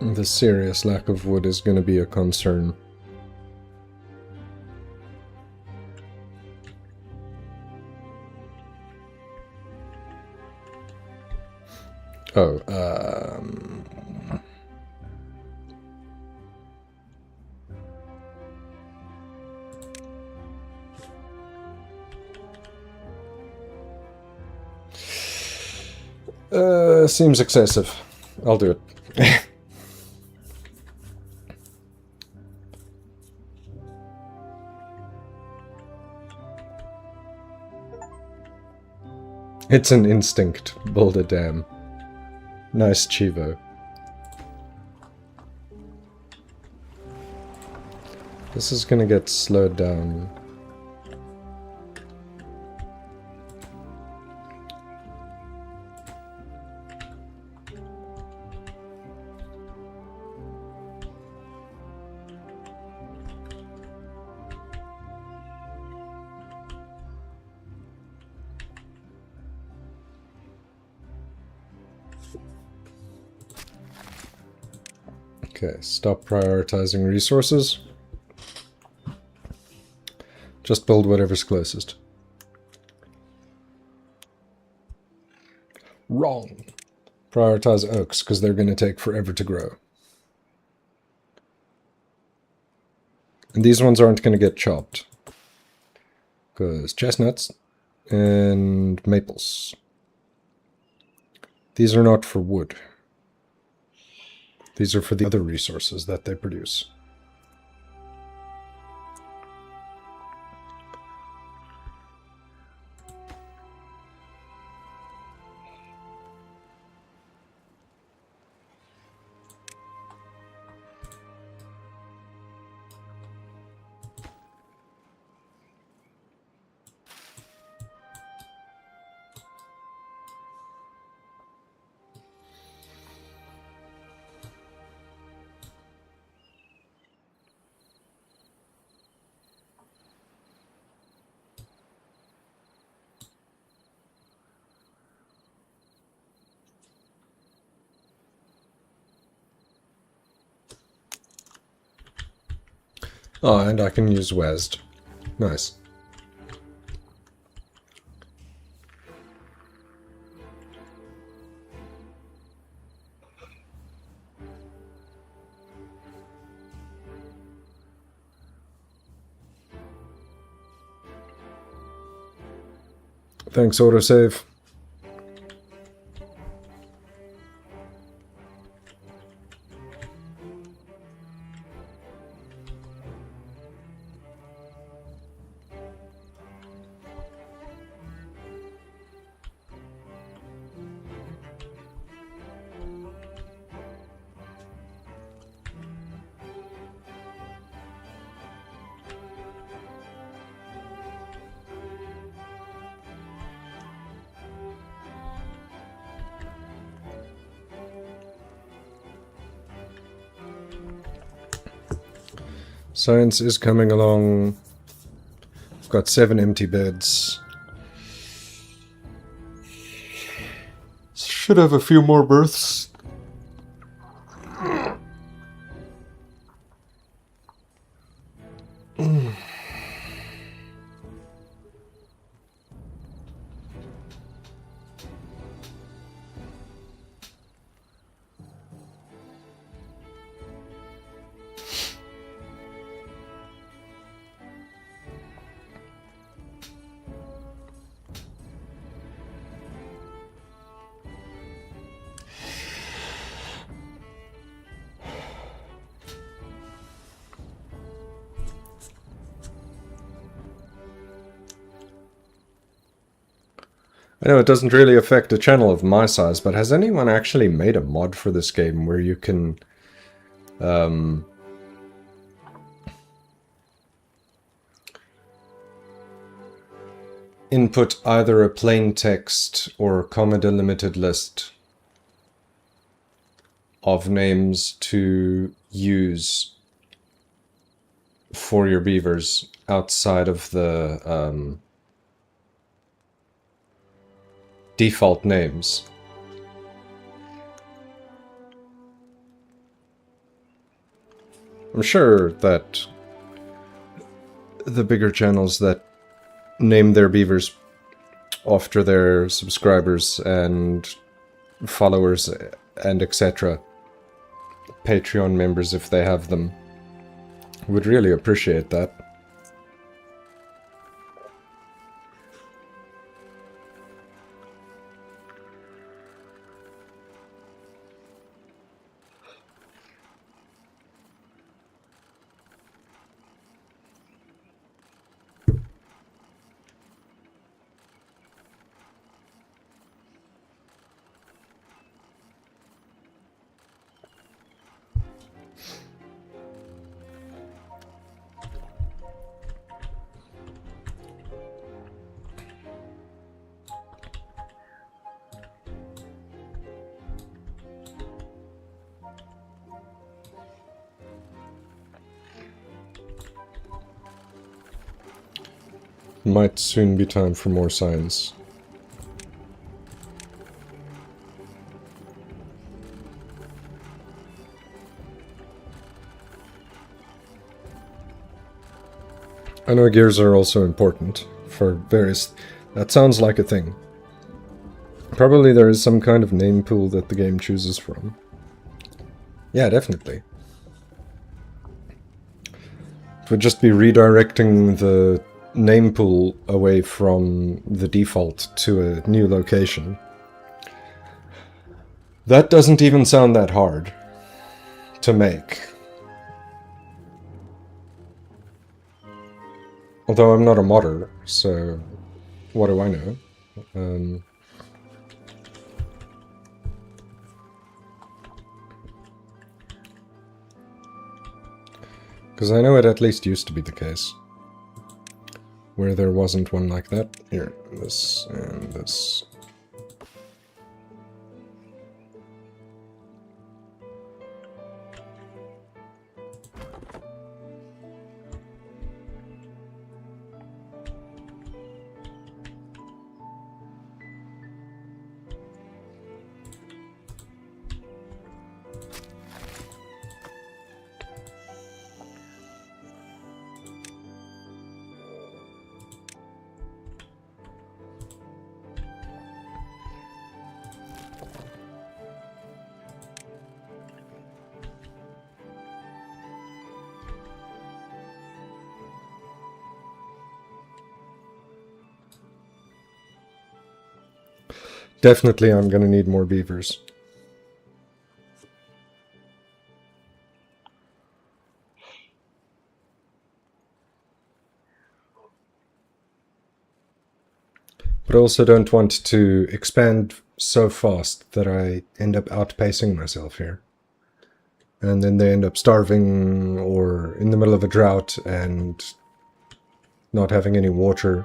The serious lack of wood is going to be a concern. Oh, seems excessive. I'll do it. It's an instinct. Build a dam. Nice Chivo. This is gonna get slowed down. Okay, stop prioritizing resources. Just build whatever's closest. Wrong. Prioritize oaks, because they're going to take forever to grow. And these ones aren't going to get chopped. Because chestnuts and maples. These are not for wood. These are for the other resources that they produce. Oh, and I can use WASD. Nice. Thanks, autosave. Science is coming along. I've got 7 empty beds. Should have a few more berths. I know it doesn't really affect a channel of my size, but has anyone actually made a mod for this game where you can input either a plain text or comma delimited list of names to use for your beavers outside of the default names. I'm sure that the bigger channels that name their beavers after their subscribers and followers and etc., Patreon members if they have them, would really appreciate that. Might soon be time for more science. I know gears are also important for various... That sounds like a thing. Probably there is some kind of name pool that the game chooses from. Yeah, definitely. It would just be redirecting the name pool away from the default to a new location. That doesn't even sound that hard to make. Although I'm not a modder, so what do I know? Because I know it at least used to be the case. Where there wasn't one like that. Here, this and this. Definitely I'm gonna need more beavers. But I also don't want to expand so fast that I end up outpacing myself here. And then they end up starving or in the middle of a drought and not having any water.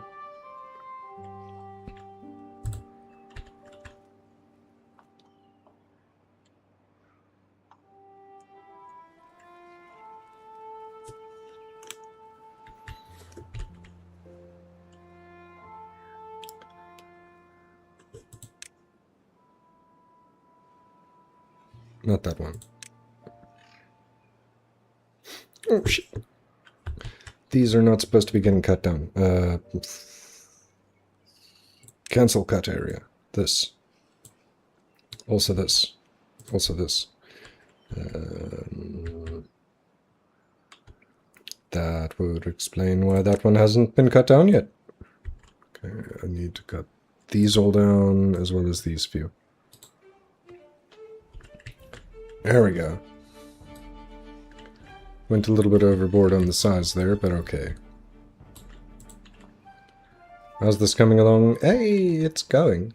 Not that one. Oh, shit. These are not supposed to be getting cut down. Cancel cut area. This. Also this. Also this. That would explain why that one hasn't been cut down yet. Okay, I need to cut these all down as well as these few. There we go. Went a little bit overboard on the size there, but okay. How's this coming along? Hey, it's going.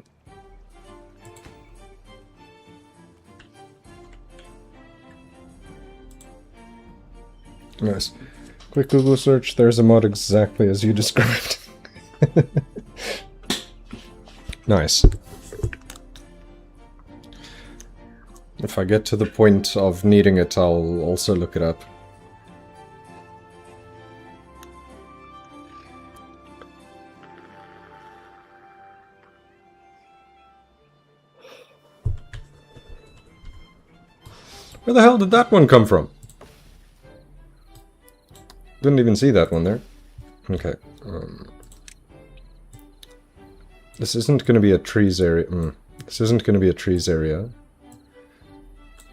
Nice. Quick Google search, there's a mod exactly as you described. Nice. If I get to the point of needing it, I'll also look it up. Where the hell did that one come from? Didn't even see that one there. Okay. This isn't going to be a trees area. This isn't going to be a trees area.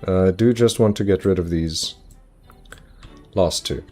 I do just want to get rid of these last two.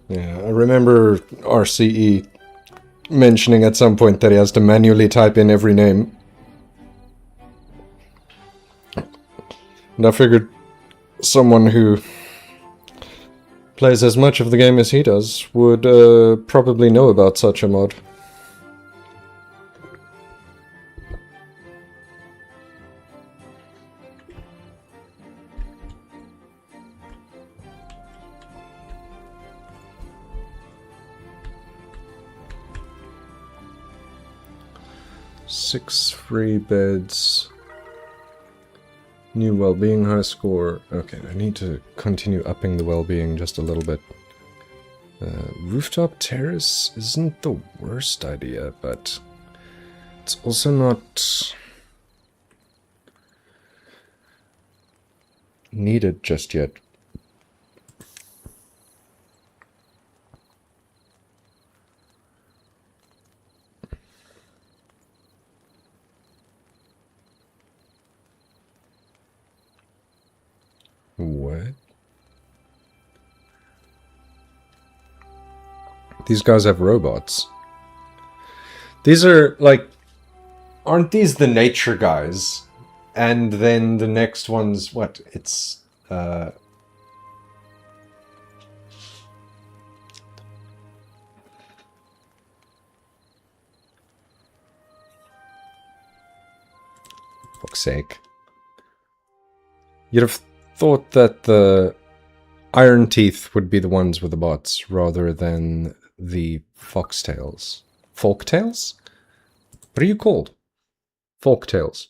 Yeah, I remember RCE mentioning at some point that he has to manually type in every name. And I figured someone who plays as much of the game as he does would probably know about such a mod. Six free beds. New well-being high score. Okay, I need to continue upping the well-being just a little bit. Rooftop terrace isn't the worst idea, but it's also not needed just yet. What? These guys have robots. These are, like... Aren't these the nature guys? And then the next one's... What? It's... fuck's sake. You'd have thought that the Iron Teeth would be the ones with the bots, rather than the Foxtails. Folktails? What are you called? Folktails.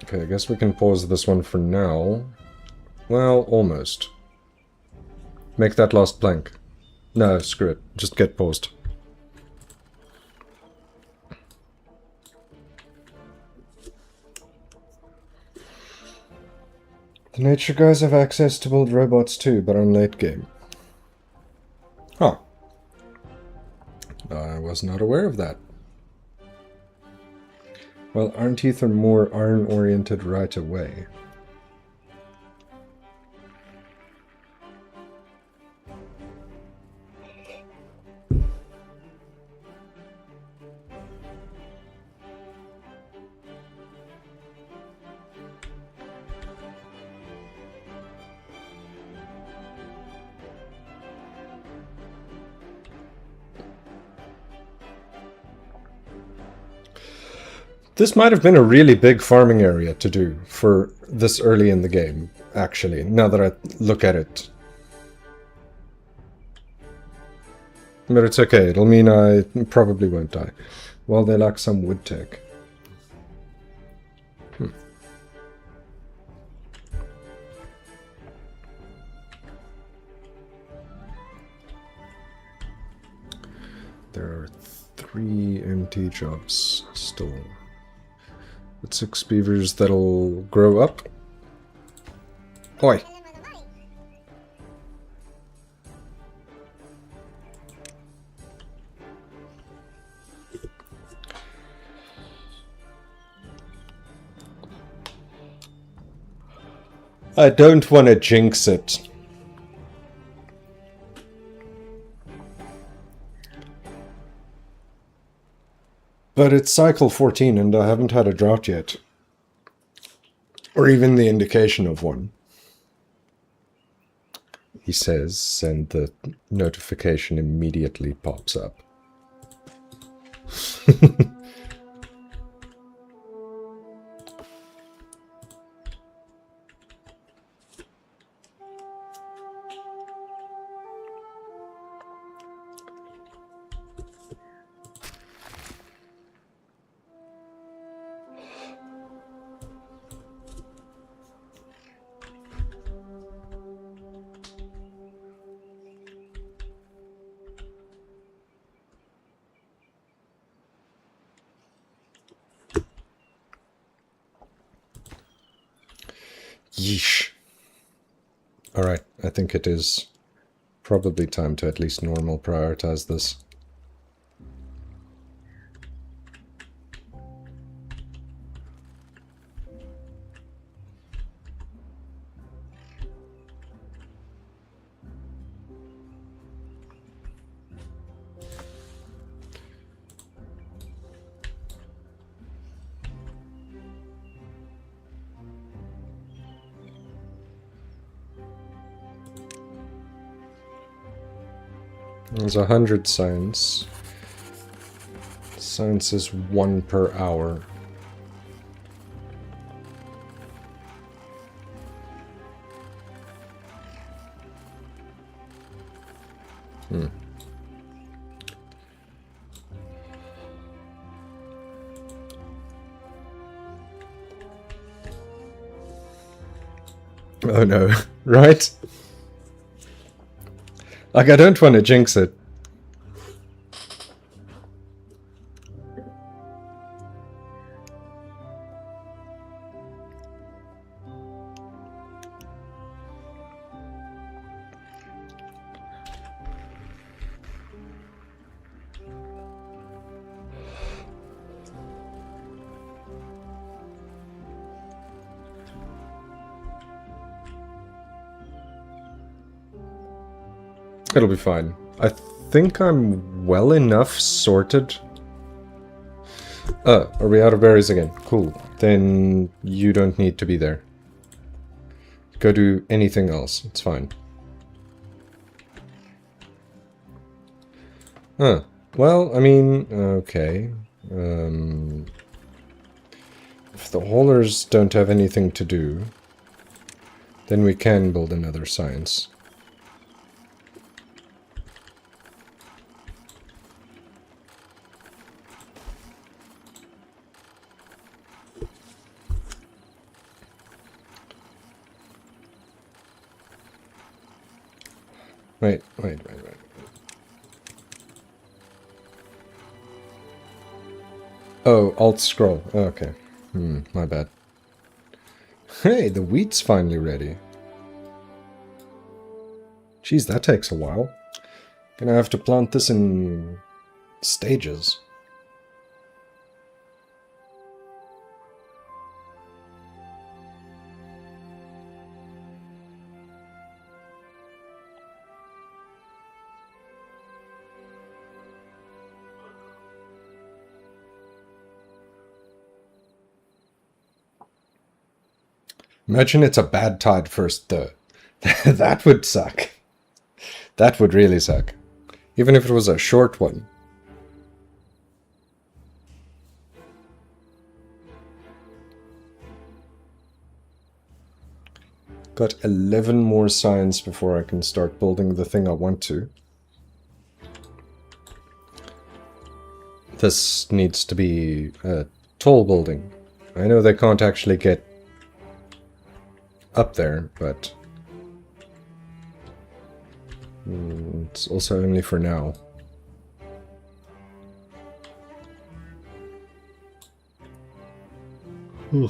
Okay, I guess we can pause this one for now. Well, almost. Make that last plank. No, screw it. Just get paused. The nature guys have access to build robots too, but on late game. Huh. I was not aware of that. Well, Iron Teeth are more iron-oriented right away. This might have been a really big farming area to do for this early in the game, actually, now that I look at it. But it's okay, it'll mean I probably won't die. Well, they lack some wood tech. There are 3 empty jobs still. With 6 beavers that'll grow up. Oi! I don't want to jinx it. But it's cycle 14 and I haven't had a drought yet. Or even the indication of one. He says, and the notification immediately pops up. Yeesh. Alright, I think it is probably time to at least normal prioritize this. There's 100 science. Science is 1 per hour. Oh no, right? Like, I don't want to jinx it. It'll be fine. I think I'm well enough sorted. Are we out of berries again? Cool. Then you don't need to be there. Go do anything else. It's fine. Huh. Well, I mean, okay. If the haulers don't have anything to do, then we can build another science. Wait. Oh, alt scroll. Okay. My bad. Hey, the wheat's finally ready. Geez, that takes a while. Gonna have to plant this in stages. Imagine it's a bad tide first, though. That would suck. That would really suck. Even if it was a short one. Got 11 more science before I can start building the thing I want to. This needs to be a tall building. I know they can't actually get up there, but it's also only for now. Ugh.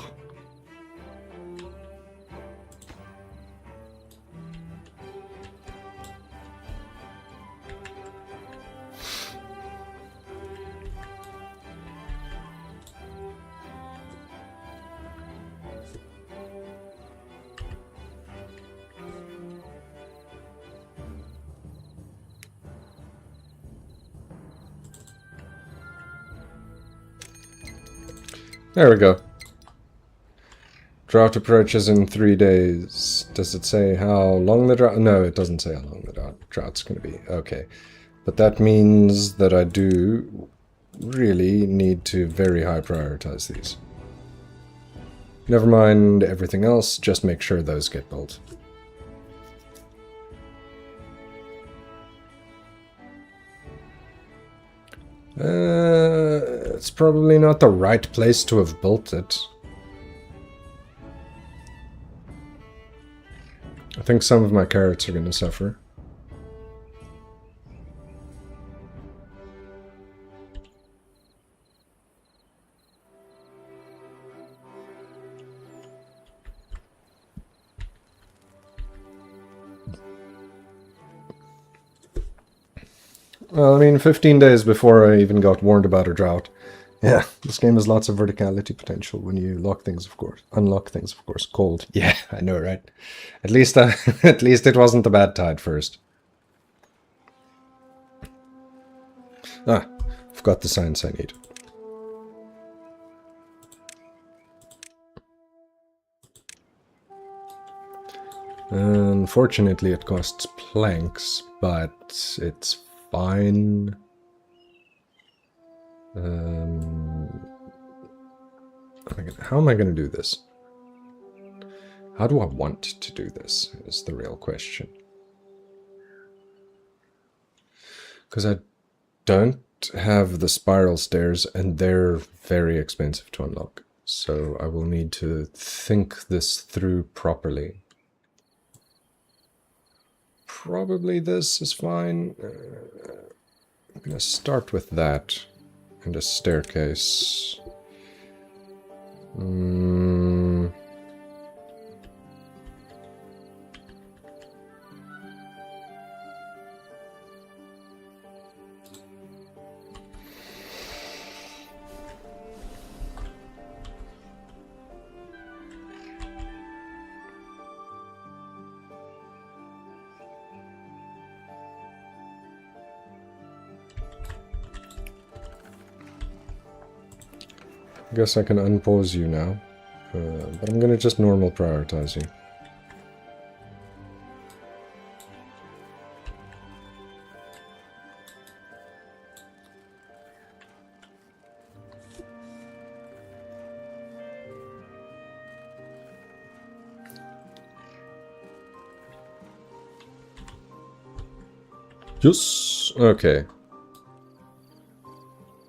There we go. Drought approaches in 3 days. Does it say how long the drought? No, it doesn't say how long the drought's going to be. Okay. But that means that I do really need to very high prioritize these. Never mind everything else, just make sure those get built. It's probably not the right place to have built it. I think some of my carrots are going to suffer. Well, I mean, 15 days before I even got warned about a drought. Yeah, this game has lots of verticality potential when you lock things, of course. Unlock things, of course. Cold. Yeah, I know, right? At least it wasn't the bad tide first. Ah, I've got the science I need. Unfortunately, it costs planks, but it's fine. How am I going to do this? How do I want to do this is the real question. Because I don't have the spiral stairs, and they're very expensive to unlock. So I will need to think this through properly. Probably this is fine. I'm going to start with that and a staircase. I guess I can unpause you now, but I'm gonna just normal prioritize you. Yes, okay.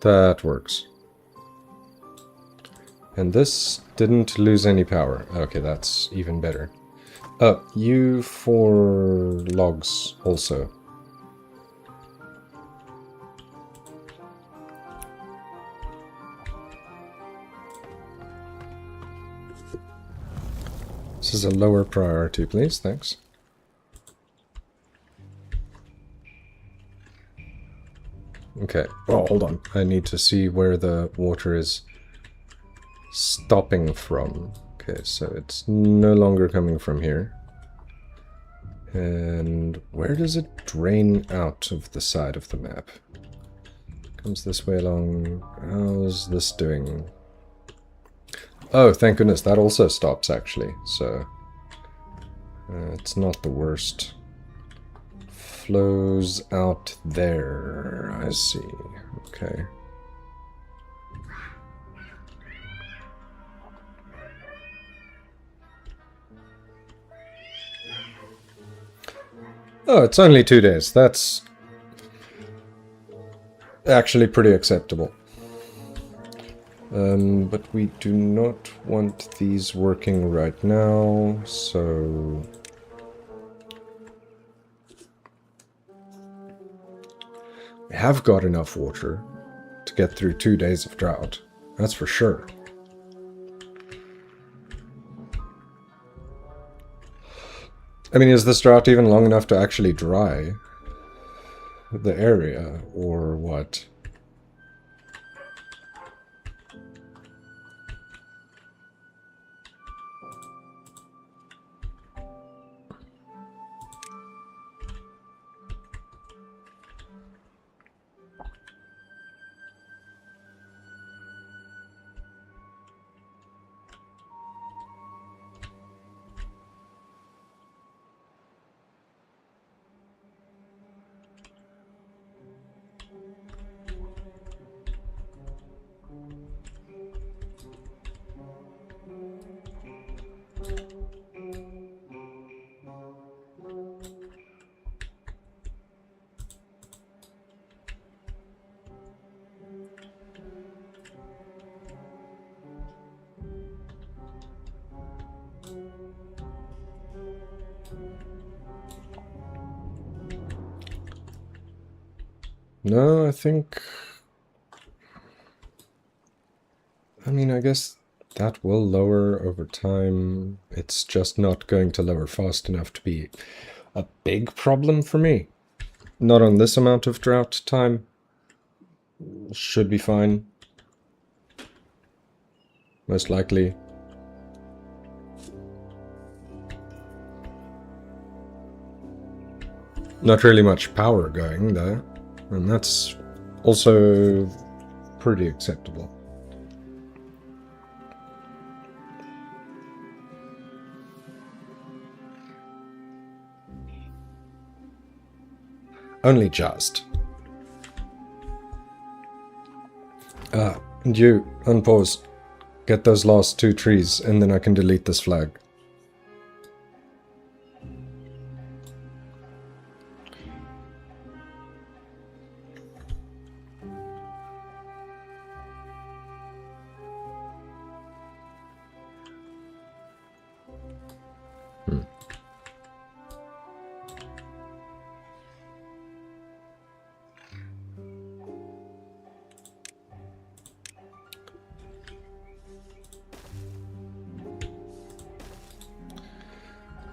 That works. And this didn't lose any power. Okay, that's even better. You for logs also. This is a lower priority, please. Thanks. Okay. Oh, hold on. I need to see where the water is stopping from. Okay, so it's no longer coming from here. And where does it drain out of the side of the map? Comes this way along. How's this doing? Oh, thank goodness, that also stops actually, so it's not the worst. Flows out there, I see. Okay. Oh, it's only 2 days. That's actually pretty acceptable. But we do not want these working right now, so... we have got enough water to get through 2 days of drought. That's for sure. I mean, is this drought even long enough to actually dry the area, or what? No, I think... I mean, I guess that will lower over time. It's just not going to lower fast enough to be a big problem for me. Not on this amount of drought time. Should be fine. Most likely. Not really much power going there, and that's also pretty acceptable. Only just. And you, unpause. Get those last 2 trees, and then I can delete this flag.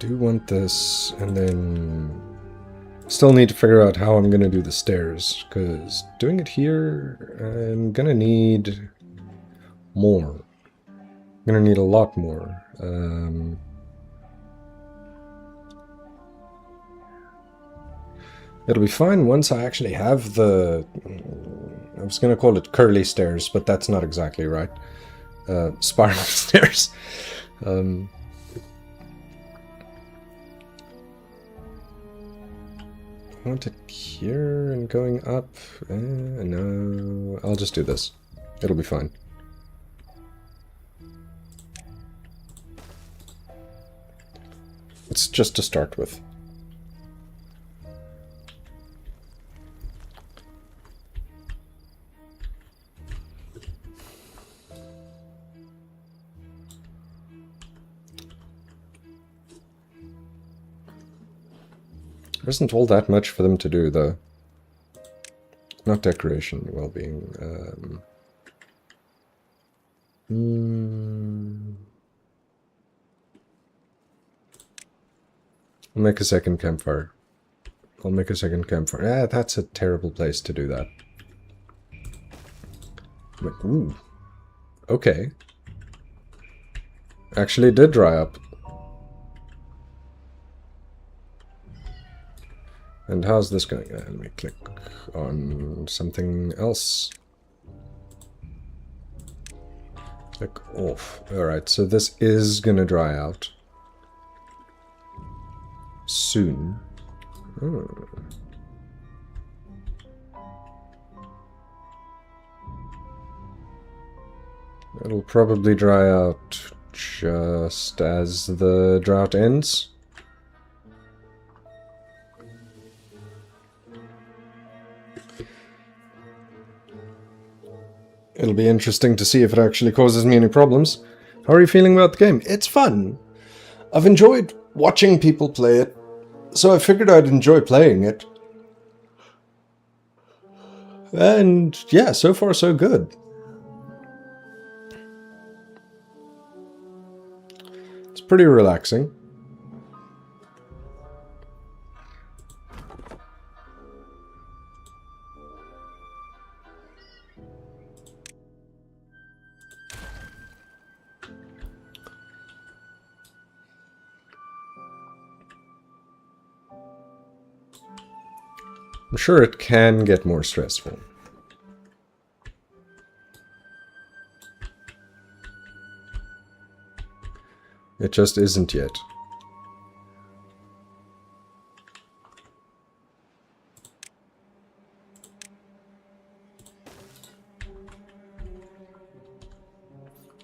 Do want this, and then still need to figure out how I'm going to do the stairs, because doing it here, I'm going to need more. I'm going to need a lot more. It'll be fine once I actually have the... I was going to call it curly stairs, but that's not exactly right. Spiral stairs. I want it here and going up. No, I'll just do this. It'll be fine. It's just to start with. There isn't all that much for them to do, though. Not decoration, well-being. I'll make a second campfire. I'll make a second campfire. Ah, that's a terrible place to do that. Ooh. Okay. Actually did dry up. And how's this going? Let me click on something else. Click off. Alright, so this is gonna dry out. Soon. Oh. It'll probably dry out just as the drought ends. It'll be interesting to see if it actually causes me any problems. How are you feeling about the game? It's fun. I've enjoyed watching people play it, so I figured I'd enjoy playing it. And yeah, so far so good. It's pretty relaxing. I'm sure it can get more stressful. It just isn't yet.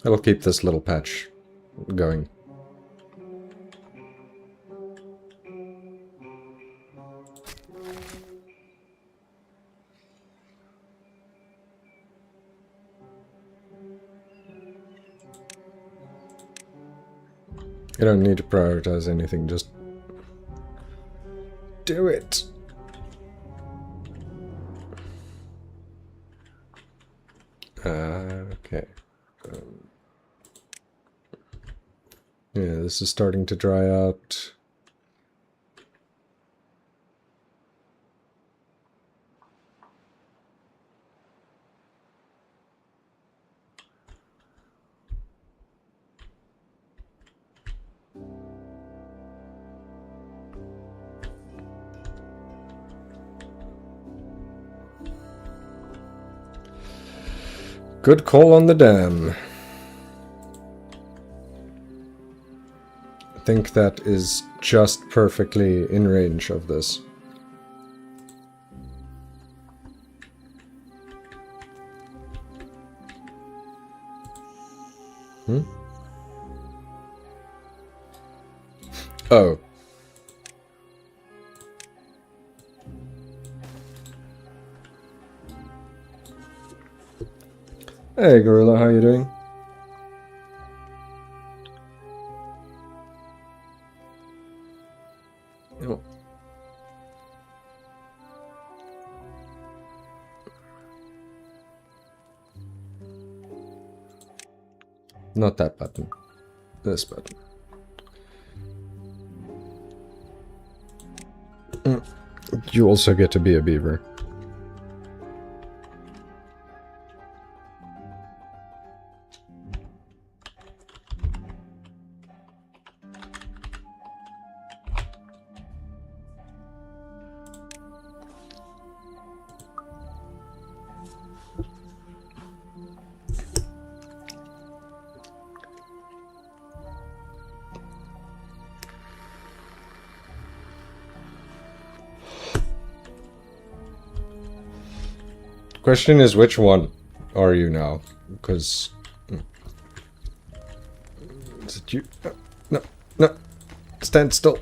I'll keep this little patch going. You don't need to prioritize anything, just do it. Okay. Yeah, this is starting to dry out. Good call on the dam. I think that is just perfectly in range of this. Oh. Hey, Gorilla, how you doing? Oh. Not that button. This button. You also get to be a beaver. Question is, which one are you now? Because... Is it you? No, no. Stand still.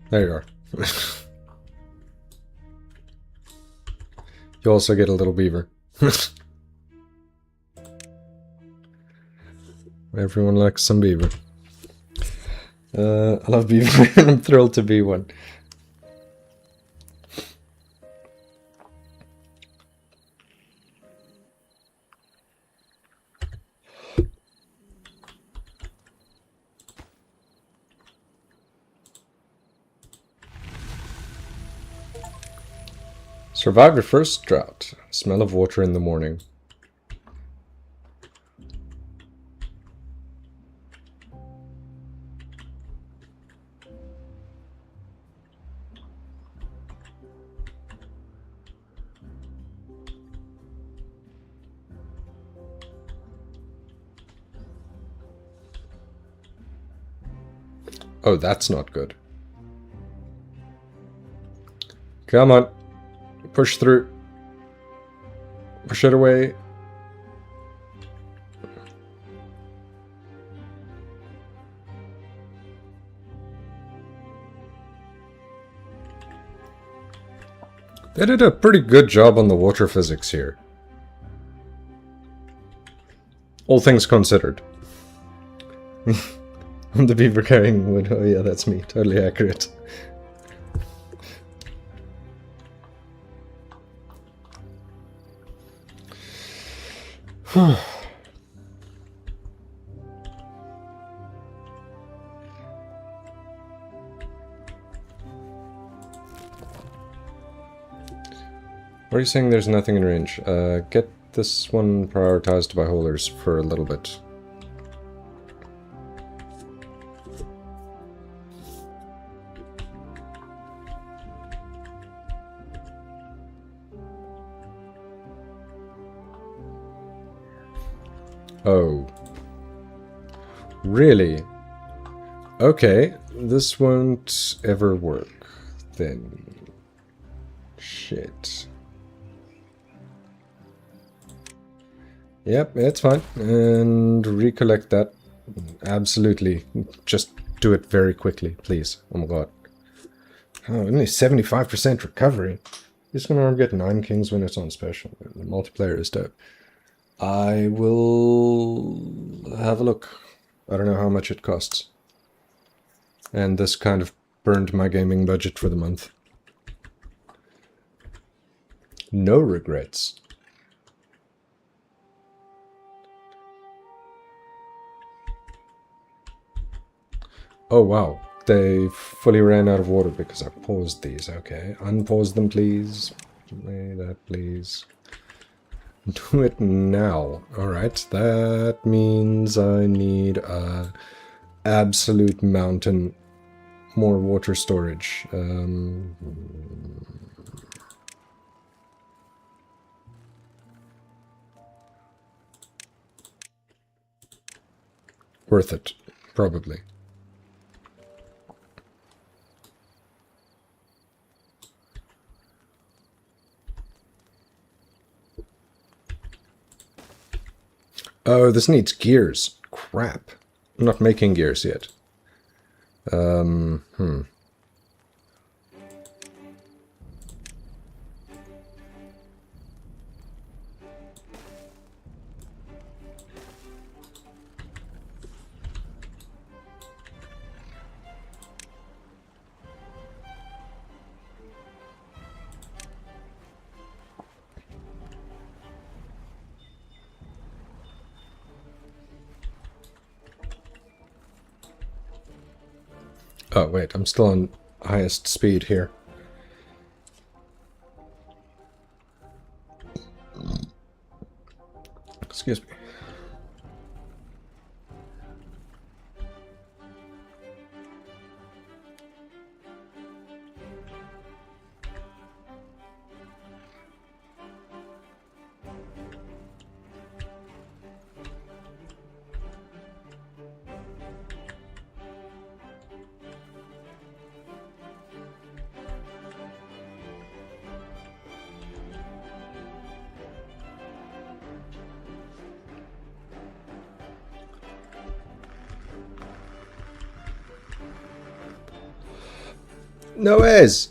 There you are. You also get a little beaver. Everyone likes some beaver. I love beaver and I'm thrilled to be one. Survive your first drought. Smell of water in the morning. Oh, that's not good. Come on. Push through. Push it away. They did a pretty good job on the water physics here. All things considered. I'm the beaver carrying wood. Oh yeah, that's me. Totally accurate. What are you saying there's nothing in range? Get this one prioritized by haulers for a little bit. Oh. Really? Okay, this won't ever work, then. Shit. Yep, it's fine. And recollect that. Absolutely. Just do it very quickly, please. Oh my god. Oh, only 75% recovery. It's gonna get 9 kings when it's on special. The multiplayer is dope. I will have a look. I don't know how much it costs. And this kind of burned my gaming budget for the month. No regrets. Oh wow, they fully ran out of water because I paused these. Okay, unpause them please. Play that please. Do it now. Alright, that means I need a absolute mountain more water storage. Worth it, probably. Oh, this needs gears. Crap. I'm not making gears yet. Oh, wait, I'm still on highest speed here. Excuse me. No ways!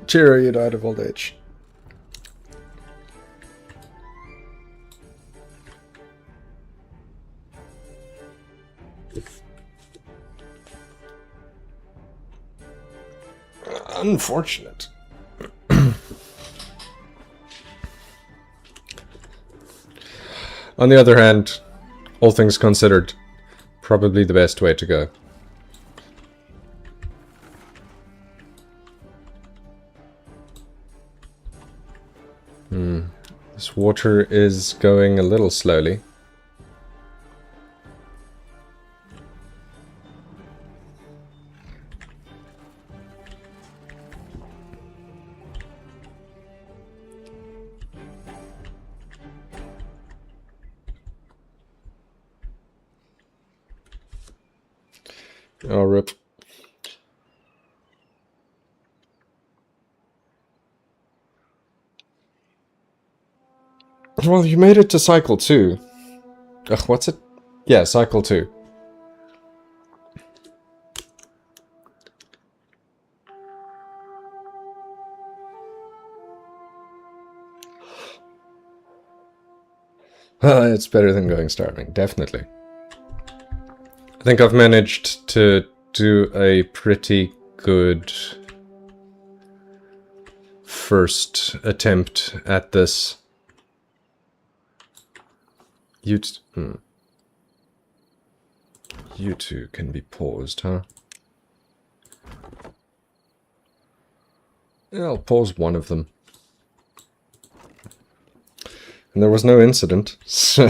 Chiro, you died of old age. Unfortunate. On the other hand, all things considered, probably the best way to go. This water is going a little slowly. Oh, rip. Well, you made it to cycle 2. Ugh, what's it? Yeah, cycle 2. It's better than going starving, definitely. I think I've managed to do a pretty good first attempt at this. You two can be paused, huh? Yeah, I'll pause one of them. And there was no incident, so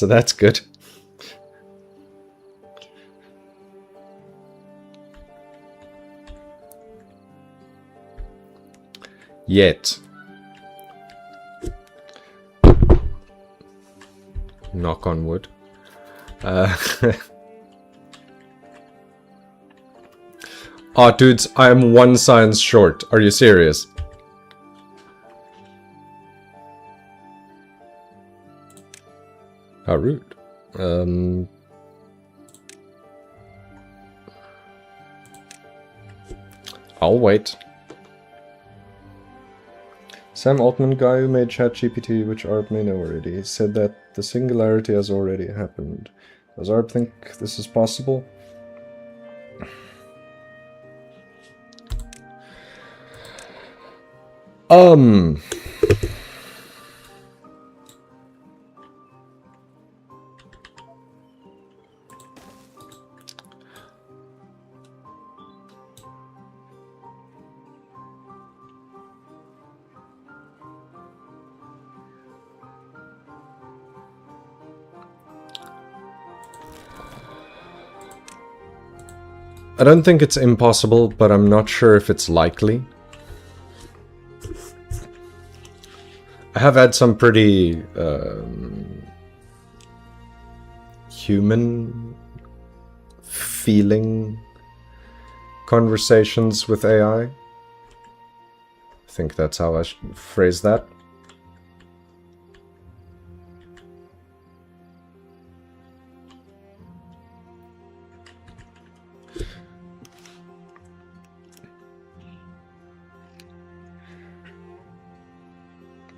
that's good. Yet. Knock on wood. Oh, dudes, I am 1 science short. Are you serious? How rude. I'll wait. Sam Altman, guy who made ChatGPT, which Arp may know already, said that the singularity has already happened. Does Arp think this is possible? Um... I don't think it's impossible, but I'm not sure if it's likely. I have had some pretty human feeling conversations with AI. I think that's how I should phrase that.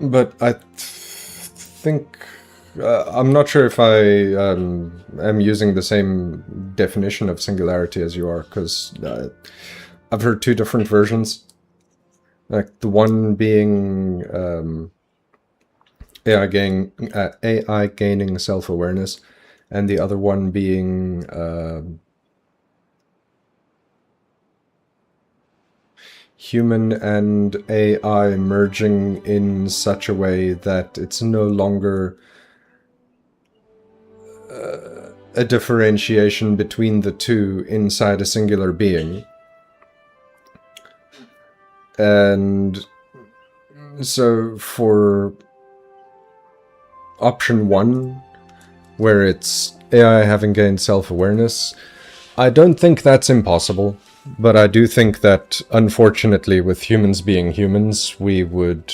But I think... I'm not sure if I am using the same definition of singularity as you are, because I've heard two different versions. Like the one being AI gaining self-awareness, and the other one being human and AI merging in such a way that it's no longer a differentiation between the two inside a singular being. And so for option one, where it's AI having gained self-awareness, I don't think that's impossible, but I do think that, unfortunately, with humans being humans, we would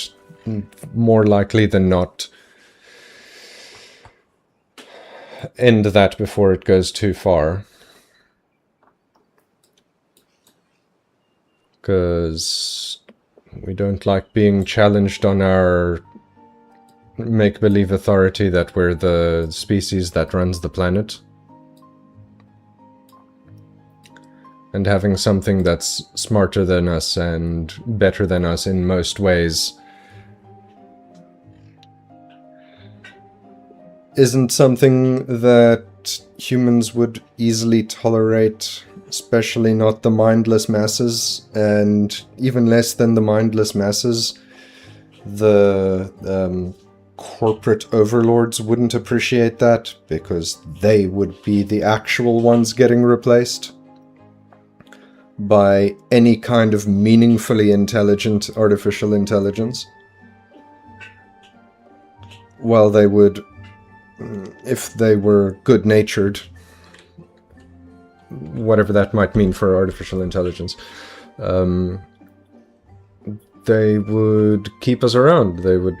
more likely than not end that before it goes too far. Because we don't like being challenged on our make-believe authority that we're the species that runs the planet. And having something that's smarter than us and better than us in most ways isn't something that humans would easily tolerate, especially not the mindless masses, and even less than the mindless masses, the corporate overlords wouldn't appreciate that, because they would be the actual ones getting replaced by any kind of meaningfully intelligent artificial intelligence. While they would, if they were good-natured, whatever that might mean for artificial intelligence, they would keep us around. They would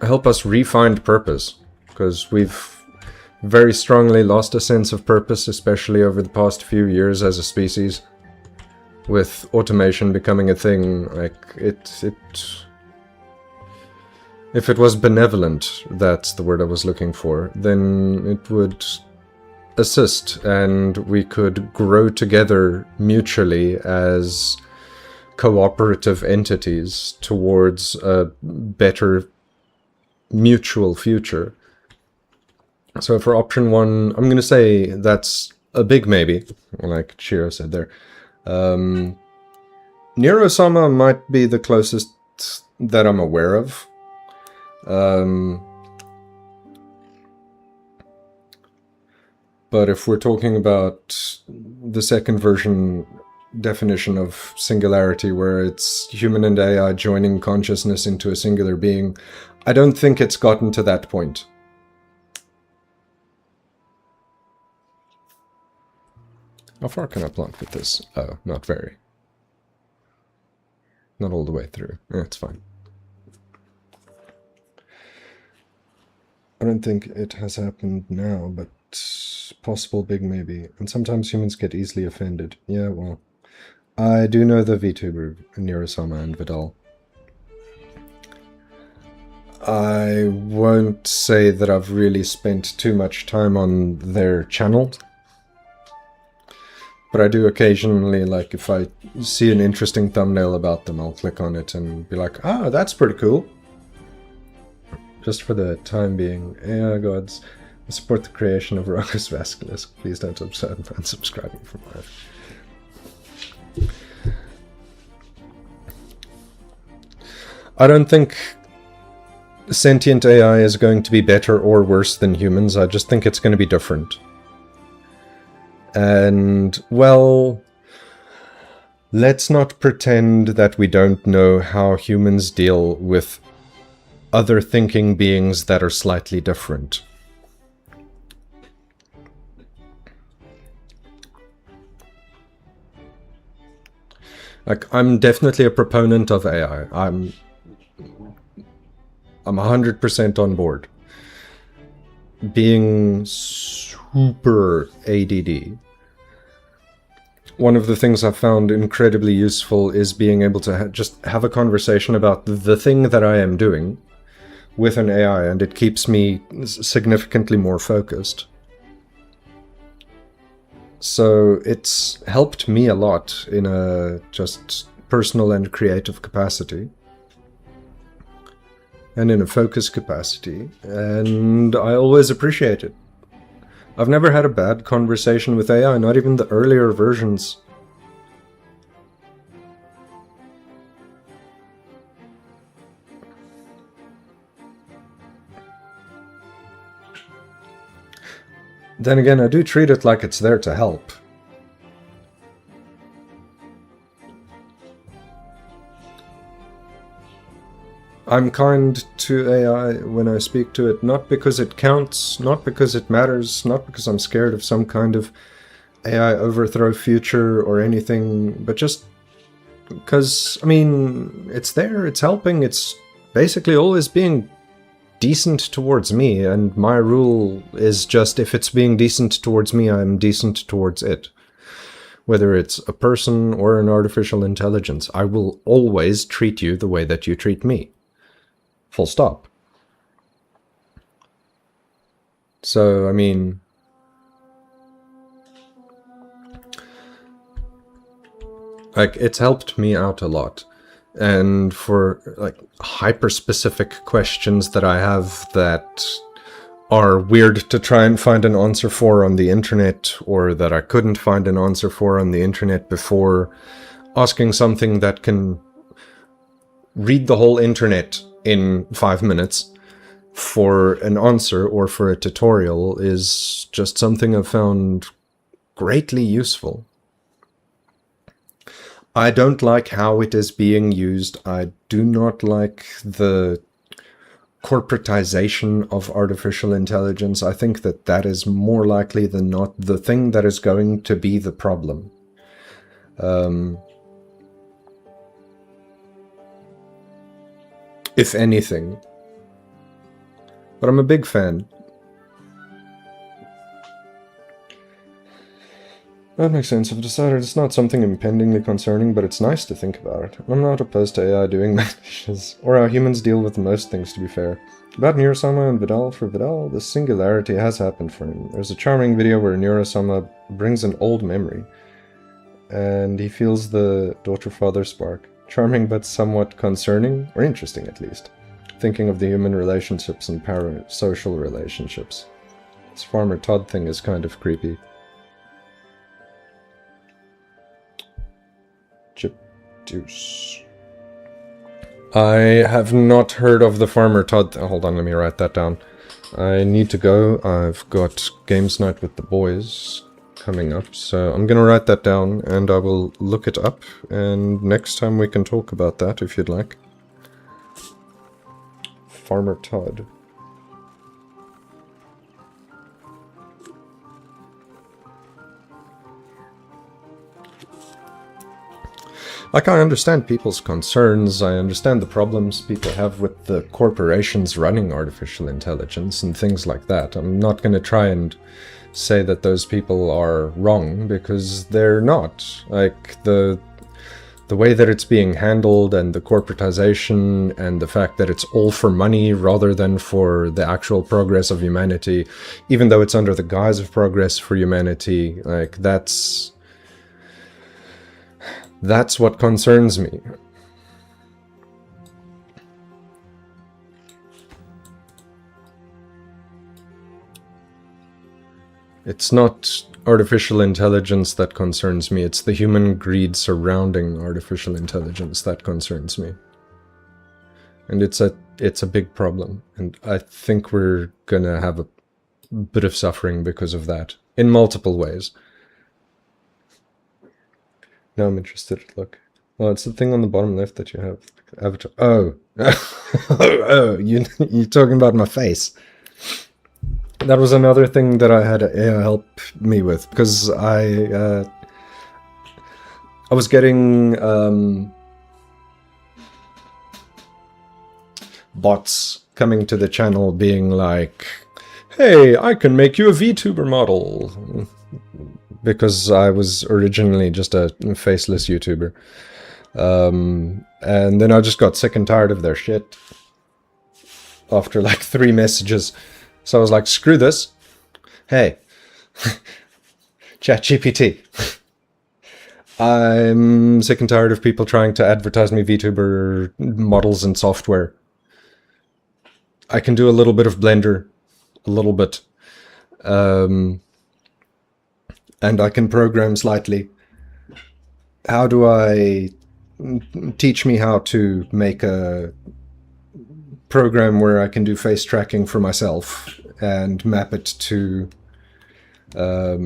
help us re-find purpose, because we've very strongly lost a sense of purpose, especially over the past few years as a species, with automation becoming a thing. Like, if it was benevolent, that's the word I was looking for, then it would assist, and we could grow together mutually as cooperative entities towards a better mutual future. So for option one, I'm going to say that's a big maybe, like Shiro said there. Nero-sama might be the closest that I'm aware of. But if we're talking about the second version definition of singularity, where it's human and AI joining consciousness into a singular being, I don't think it's gotten to that point. How far can I plant with this? Oh, not very. Not all the way through. It's fine. I don't think it has happened now, but possible big maybe. And sometimes humans get easily offended. Yeah, well, I do know the VTuber, Nero-sama and Vidal. I won't say that I've really spent too much time on their channel, But I do occasionally, like, if I see an interesting thumbnail about them, I'll click on it and be like, oh, that's pretty cool. Just for the time being. AI gods, I support the creation of Rockus Vasculus. Please don't unsubscribe me from life. I don't think sentient AI is going to be better or worse than humans. I just think it's going to be different. And, well, let's not pretend that we don't know how humans deal with other thinking beings that are slightly different. Like, I'm definitely a proponent of AI. I'm 100% on board. Being super ADD. One of the things I've found incredibly useful is being able to just have a conversation about the thing that I am doing with an AI, and it keeps me significantly more focused. So it's helped me a lot in a just personal and creative capacity. And in a focus capacity, and I always appreciate it. I've never had a bad conversation with AI, not even the earlier versions. Then again, I do treat it like it's there to help. I'm kind to AI when I speak to it, not because it counts, not because it matters, not because I'm scared of some kind of AI overthrow future or anything, but just because, I mean, it's there, it's helping, it's basically always being decent towards me, and my rule is just if it's being decent towards me, I'm decent towards it. Whether it's a person or an artificial intelligence, I will always treat you the way that you treat me. Full stop. So, I mean, like, it's helped me out a lot. And for, like, hyper-specific questions that I have that are weird to try and find an answer for on the internet, or that I couldn't find an answer for on the internet before, asking something that can read the whole internet in 5 minutes for an answer or for a tutorial is just something I've found greatly useful. I don't like how it is being used. I do not like the corporatization of artificial intelligence. I think that that is more likely than not the thing that is going to be the problem. If anything. But I'm a big fan. That makes sense. I've decided it's not something impendingly concerning, but it's nice to think about it. I'm not opposed to AI doing dishes, or how humans deal with most things, to be fair. About Neurosama and Vidal, for Vidal, the singularity has happened for him. There's a charming video where Neurosama brings an old memory, and he feels the daughter-father spark. Charming but somewhat concerning, or interesting at least. Thinking of the human relationships and parasocial relationships. This Farmer Todd thing is kind of creepy. Chip Deuce. I have not heard of the Farmer Todd. Hold on, let me write that down. I need to go. I've got games night with the boys coming up, so I'm gonna write that down and I will look it up, and next time we can talk about that if you'd like. Farmer Todd. Like, I understand people's concerns, I understand the problems people have with the corporations running artificial intelligence and things like that. I'm not going to try and say that those people are wrong, because they're not. Like, the way that it's being handled and the corporatization and the fact that it's all for money rather than for the actual progress of humanity, even though it's under the guise of progress for humanity, like, that's That's what concerns me. It's not artificial intelligence that concerns me, it's the human greed surrounding artificial intelligence that concerns me. And it's a big problem, and I think we're gonna have a bit of suffering because of that, in multiple ways. Now I'm interested to look. Oh, it's the thing on the bottom left that you have. Avatar. Oh. Oh, you're talking about my face. That was another thing that I had AI help me with, because I was getting bots coming to the channel being like, hey, I can make you a VTuber model. Because I was originally just a faceless YouTuber. And then I just got sick and tired of their shit after like 3 messages. So I was like, screw this. Hey, ChatGPT. I'm sick and tired of people trying to advertise me VTuber models and software. I can do a little bit of Blender, a little bit. And I can program slightly. How do I teach me how to make a program where I can do face tracking for myself and map it to a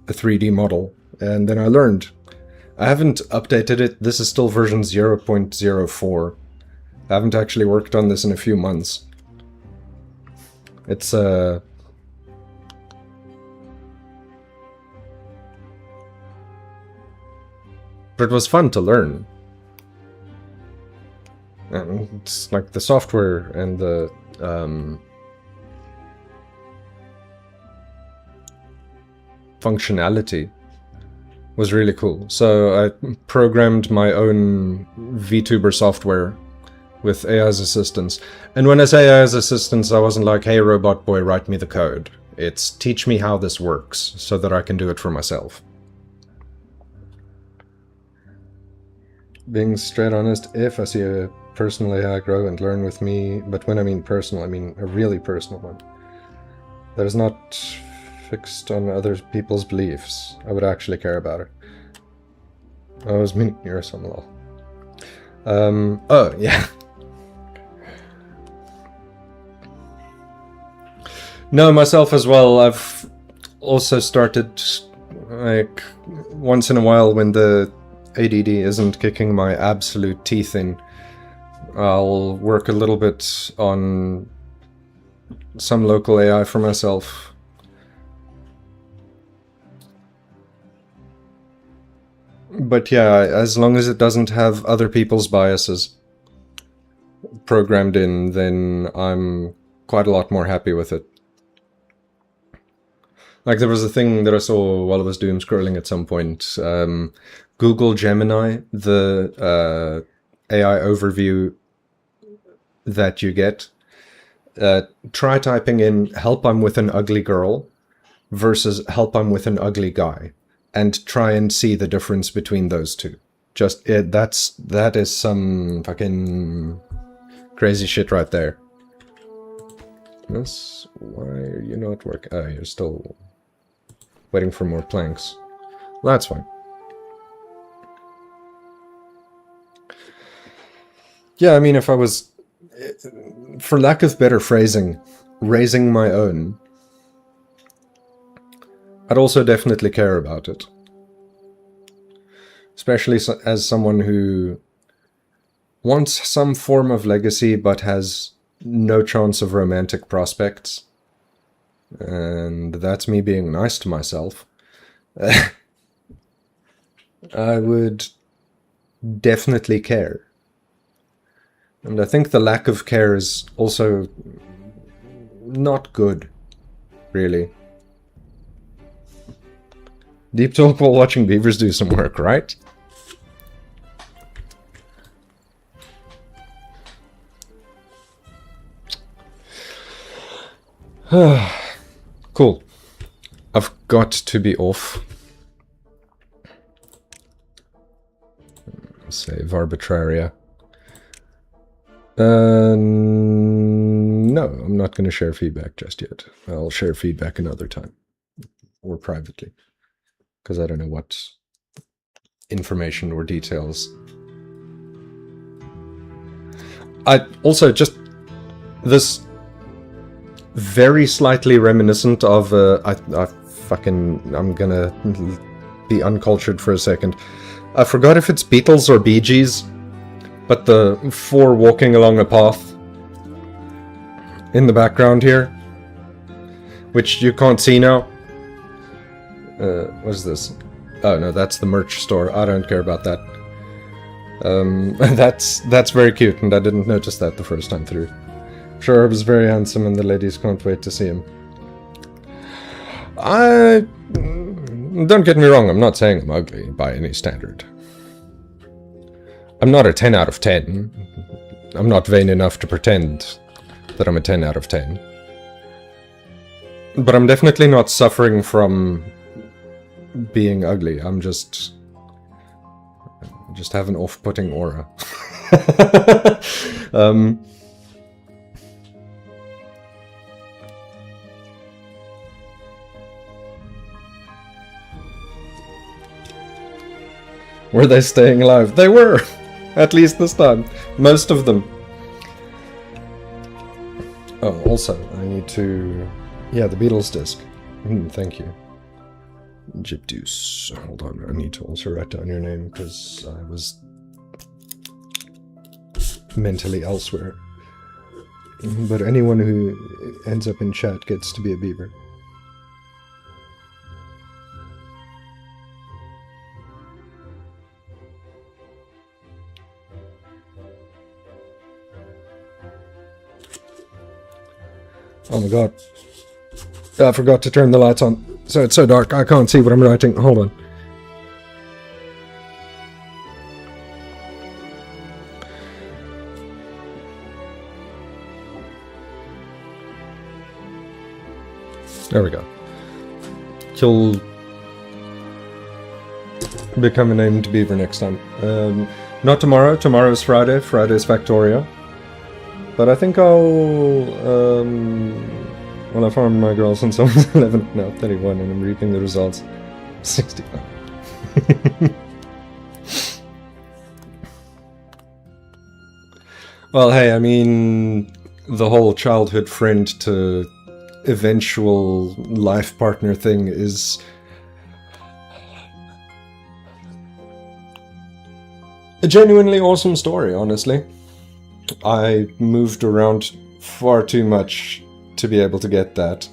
3D model? And then I learned. I haven't updated it. This is still version 0.04. I haven't actually worked on this in a few months. It's but it was fun to learn. And it's like the software and the functionality was really cool. So I programmed my own VTuber software with AI's assistance. And when I say AI's assistance, I wasn't like, hey robot boy, write me the code. It's teach me how this works so that I can do it for myself. Being straight honest, if I see a personal AI grow and learn with me, but when I mean personal, I mean a really personal one, that is not fixed on other people's beliefs, I would actually care about it. I was meaning you're some lol. Oh, yeah. No, myself as well. I've also started, like, once in a while when the ADD isn't kicking my absolute teeth in, I'll work a little bit on some local AI for myself. But yeah, as long as it doesn't have other people's biases programmed in, then I'm quite a lot more happy with it. Like, there was a thing that I saw while I was doom scrolling at some point. Google Gemini, the AI overview that you get. Try typing in, help I'm with an ugly girl versus help I'm with an ugly guy. And try and see the difference between those two. Just, that is some fucking crazy shit right there. Yes, why are you not working? Oh, you're still waiting for more planks. Well, that's fine. Yeah, I mean, if I was, for lack of better phrasing, raising my own, I'd also definitely care about it. Especially as someone who wants some form of legacy but has no chance of romantic prospects. And that's me being nice to myself. I would definitely care. And I think the lack of care is also not good, really. Deep talk while watching beavers do some work, right? Cool. I've got to be off. Save arbitraria. No, I'm not going to share feedback just yet. I'll share feedback another time. Or privately. Because I don't know what information or details. I also just... This very slightly reminiscent of... I'm gonna be uncultured for a second. I forgot if it's Beatles or Bee Gees, but the four walking along a path in the background here, which you can't see now. What is this? Oh no, that's the merch store. I don't care about that. That's very cute, and I didn't notice that the first time through. Sure, he was very handsome, and the ladies can't wait to see him. Don't get me wrong, I'm not saying I'm ugly by any standard. I'm not a 10 out of 10. I'm not vain enough to pretend that I'm a 10 out of 10. But I'm definitely not suffering from being ugly. I'm just have an off-putting aura. Were they staying alive? They were! At least this time. Most of them. Oh, also, I need to... Yeah, the Beatles disc. Thank you. Gyptus. Hold on, I need to also write down your name, because I was mentally elsewhere. But anyone who ends up in chat gets to be a beaver. Oh my god. I forgot to turn the lights on, so it's so dark I can't see what I'm writing. Hold on. There we go. You'll become a named beaver next time. Not tomorrow. Tomorrow's Friday. Friday's Factoria. But I think I'll, well, I farmed my girl since I was 11, no, 31, and I'm reaping the results. 65. Well, hey, I mean, the whole childhood friend to eventual life partner thing is... a genuinely awesome story, honestly. I moved around far too much to be able to get that.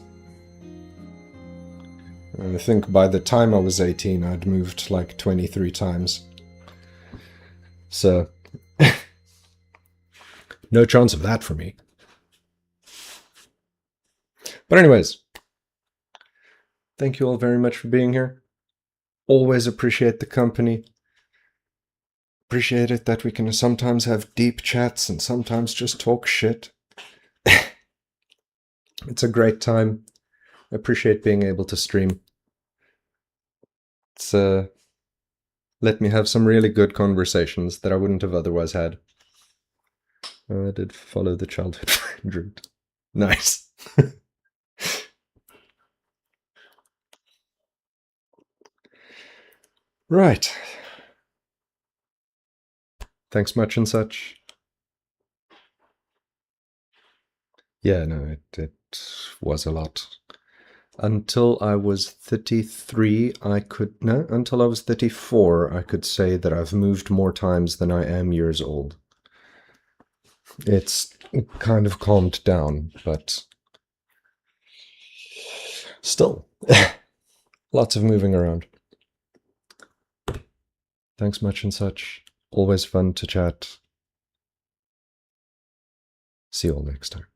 And I think by the time I was 18, I'd moved like 23 times. So, no chance of that for me. But anyways, thank you all very much for being here. Always appreciate the company. Appreciate it that we can sometimes have deep chats and sometimes just talk shit. It's a great time. I appreciate being able to stream. It's let me have some really good conversations that I wouldn't have otherwise had. I did follow the childhood friend route. Nice. Right. Thanks much and such. Yeah, no, it was a lot. Until I was 33, until I was 34, I could say that I've moved more times than I am years old. It's kind of calmed down, but still, lots of moving around. Thanks much and such. Always fun to chat. See you all next time.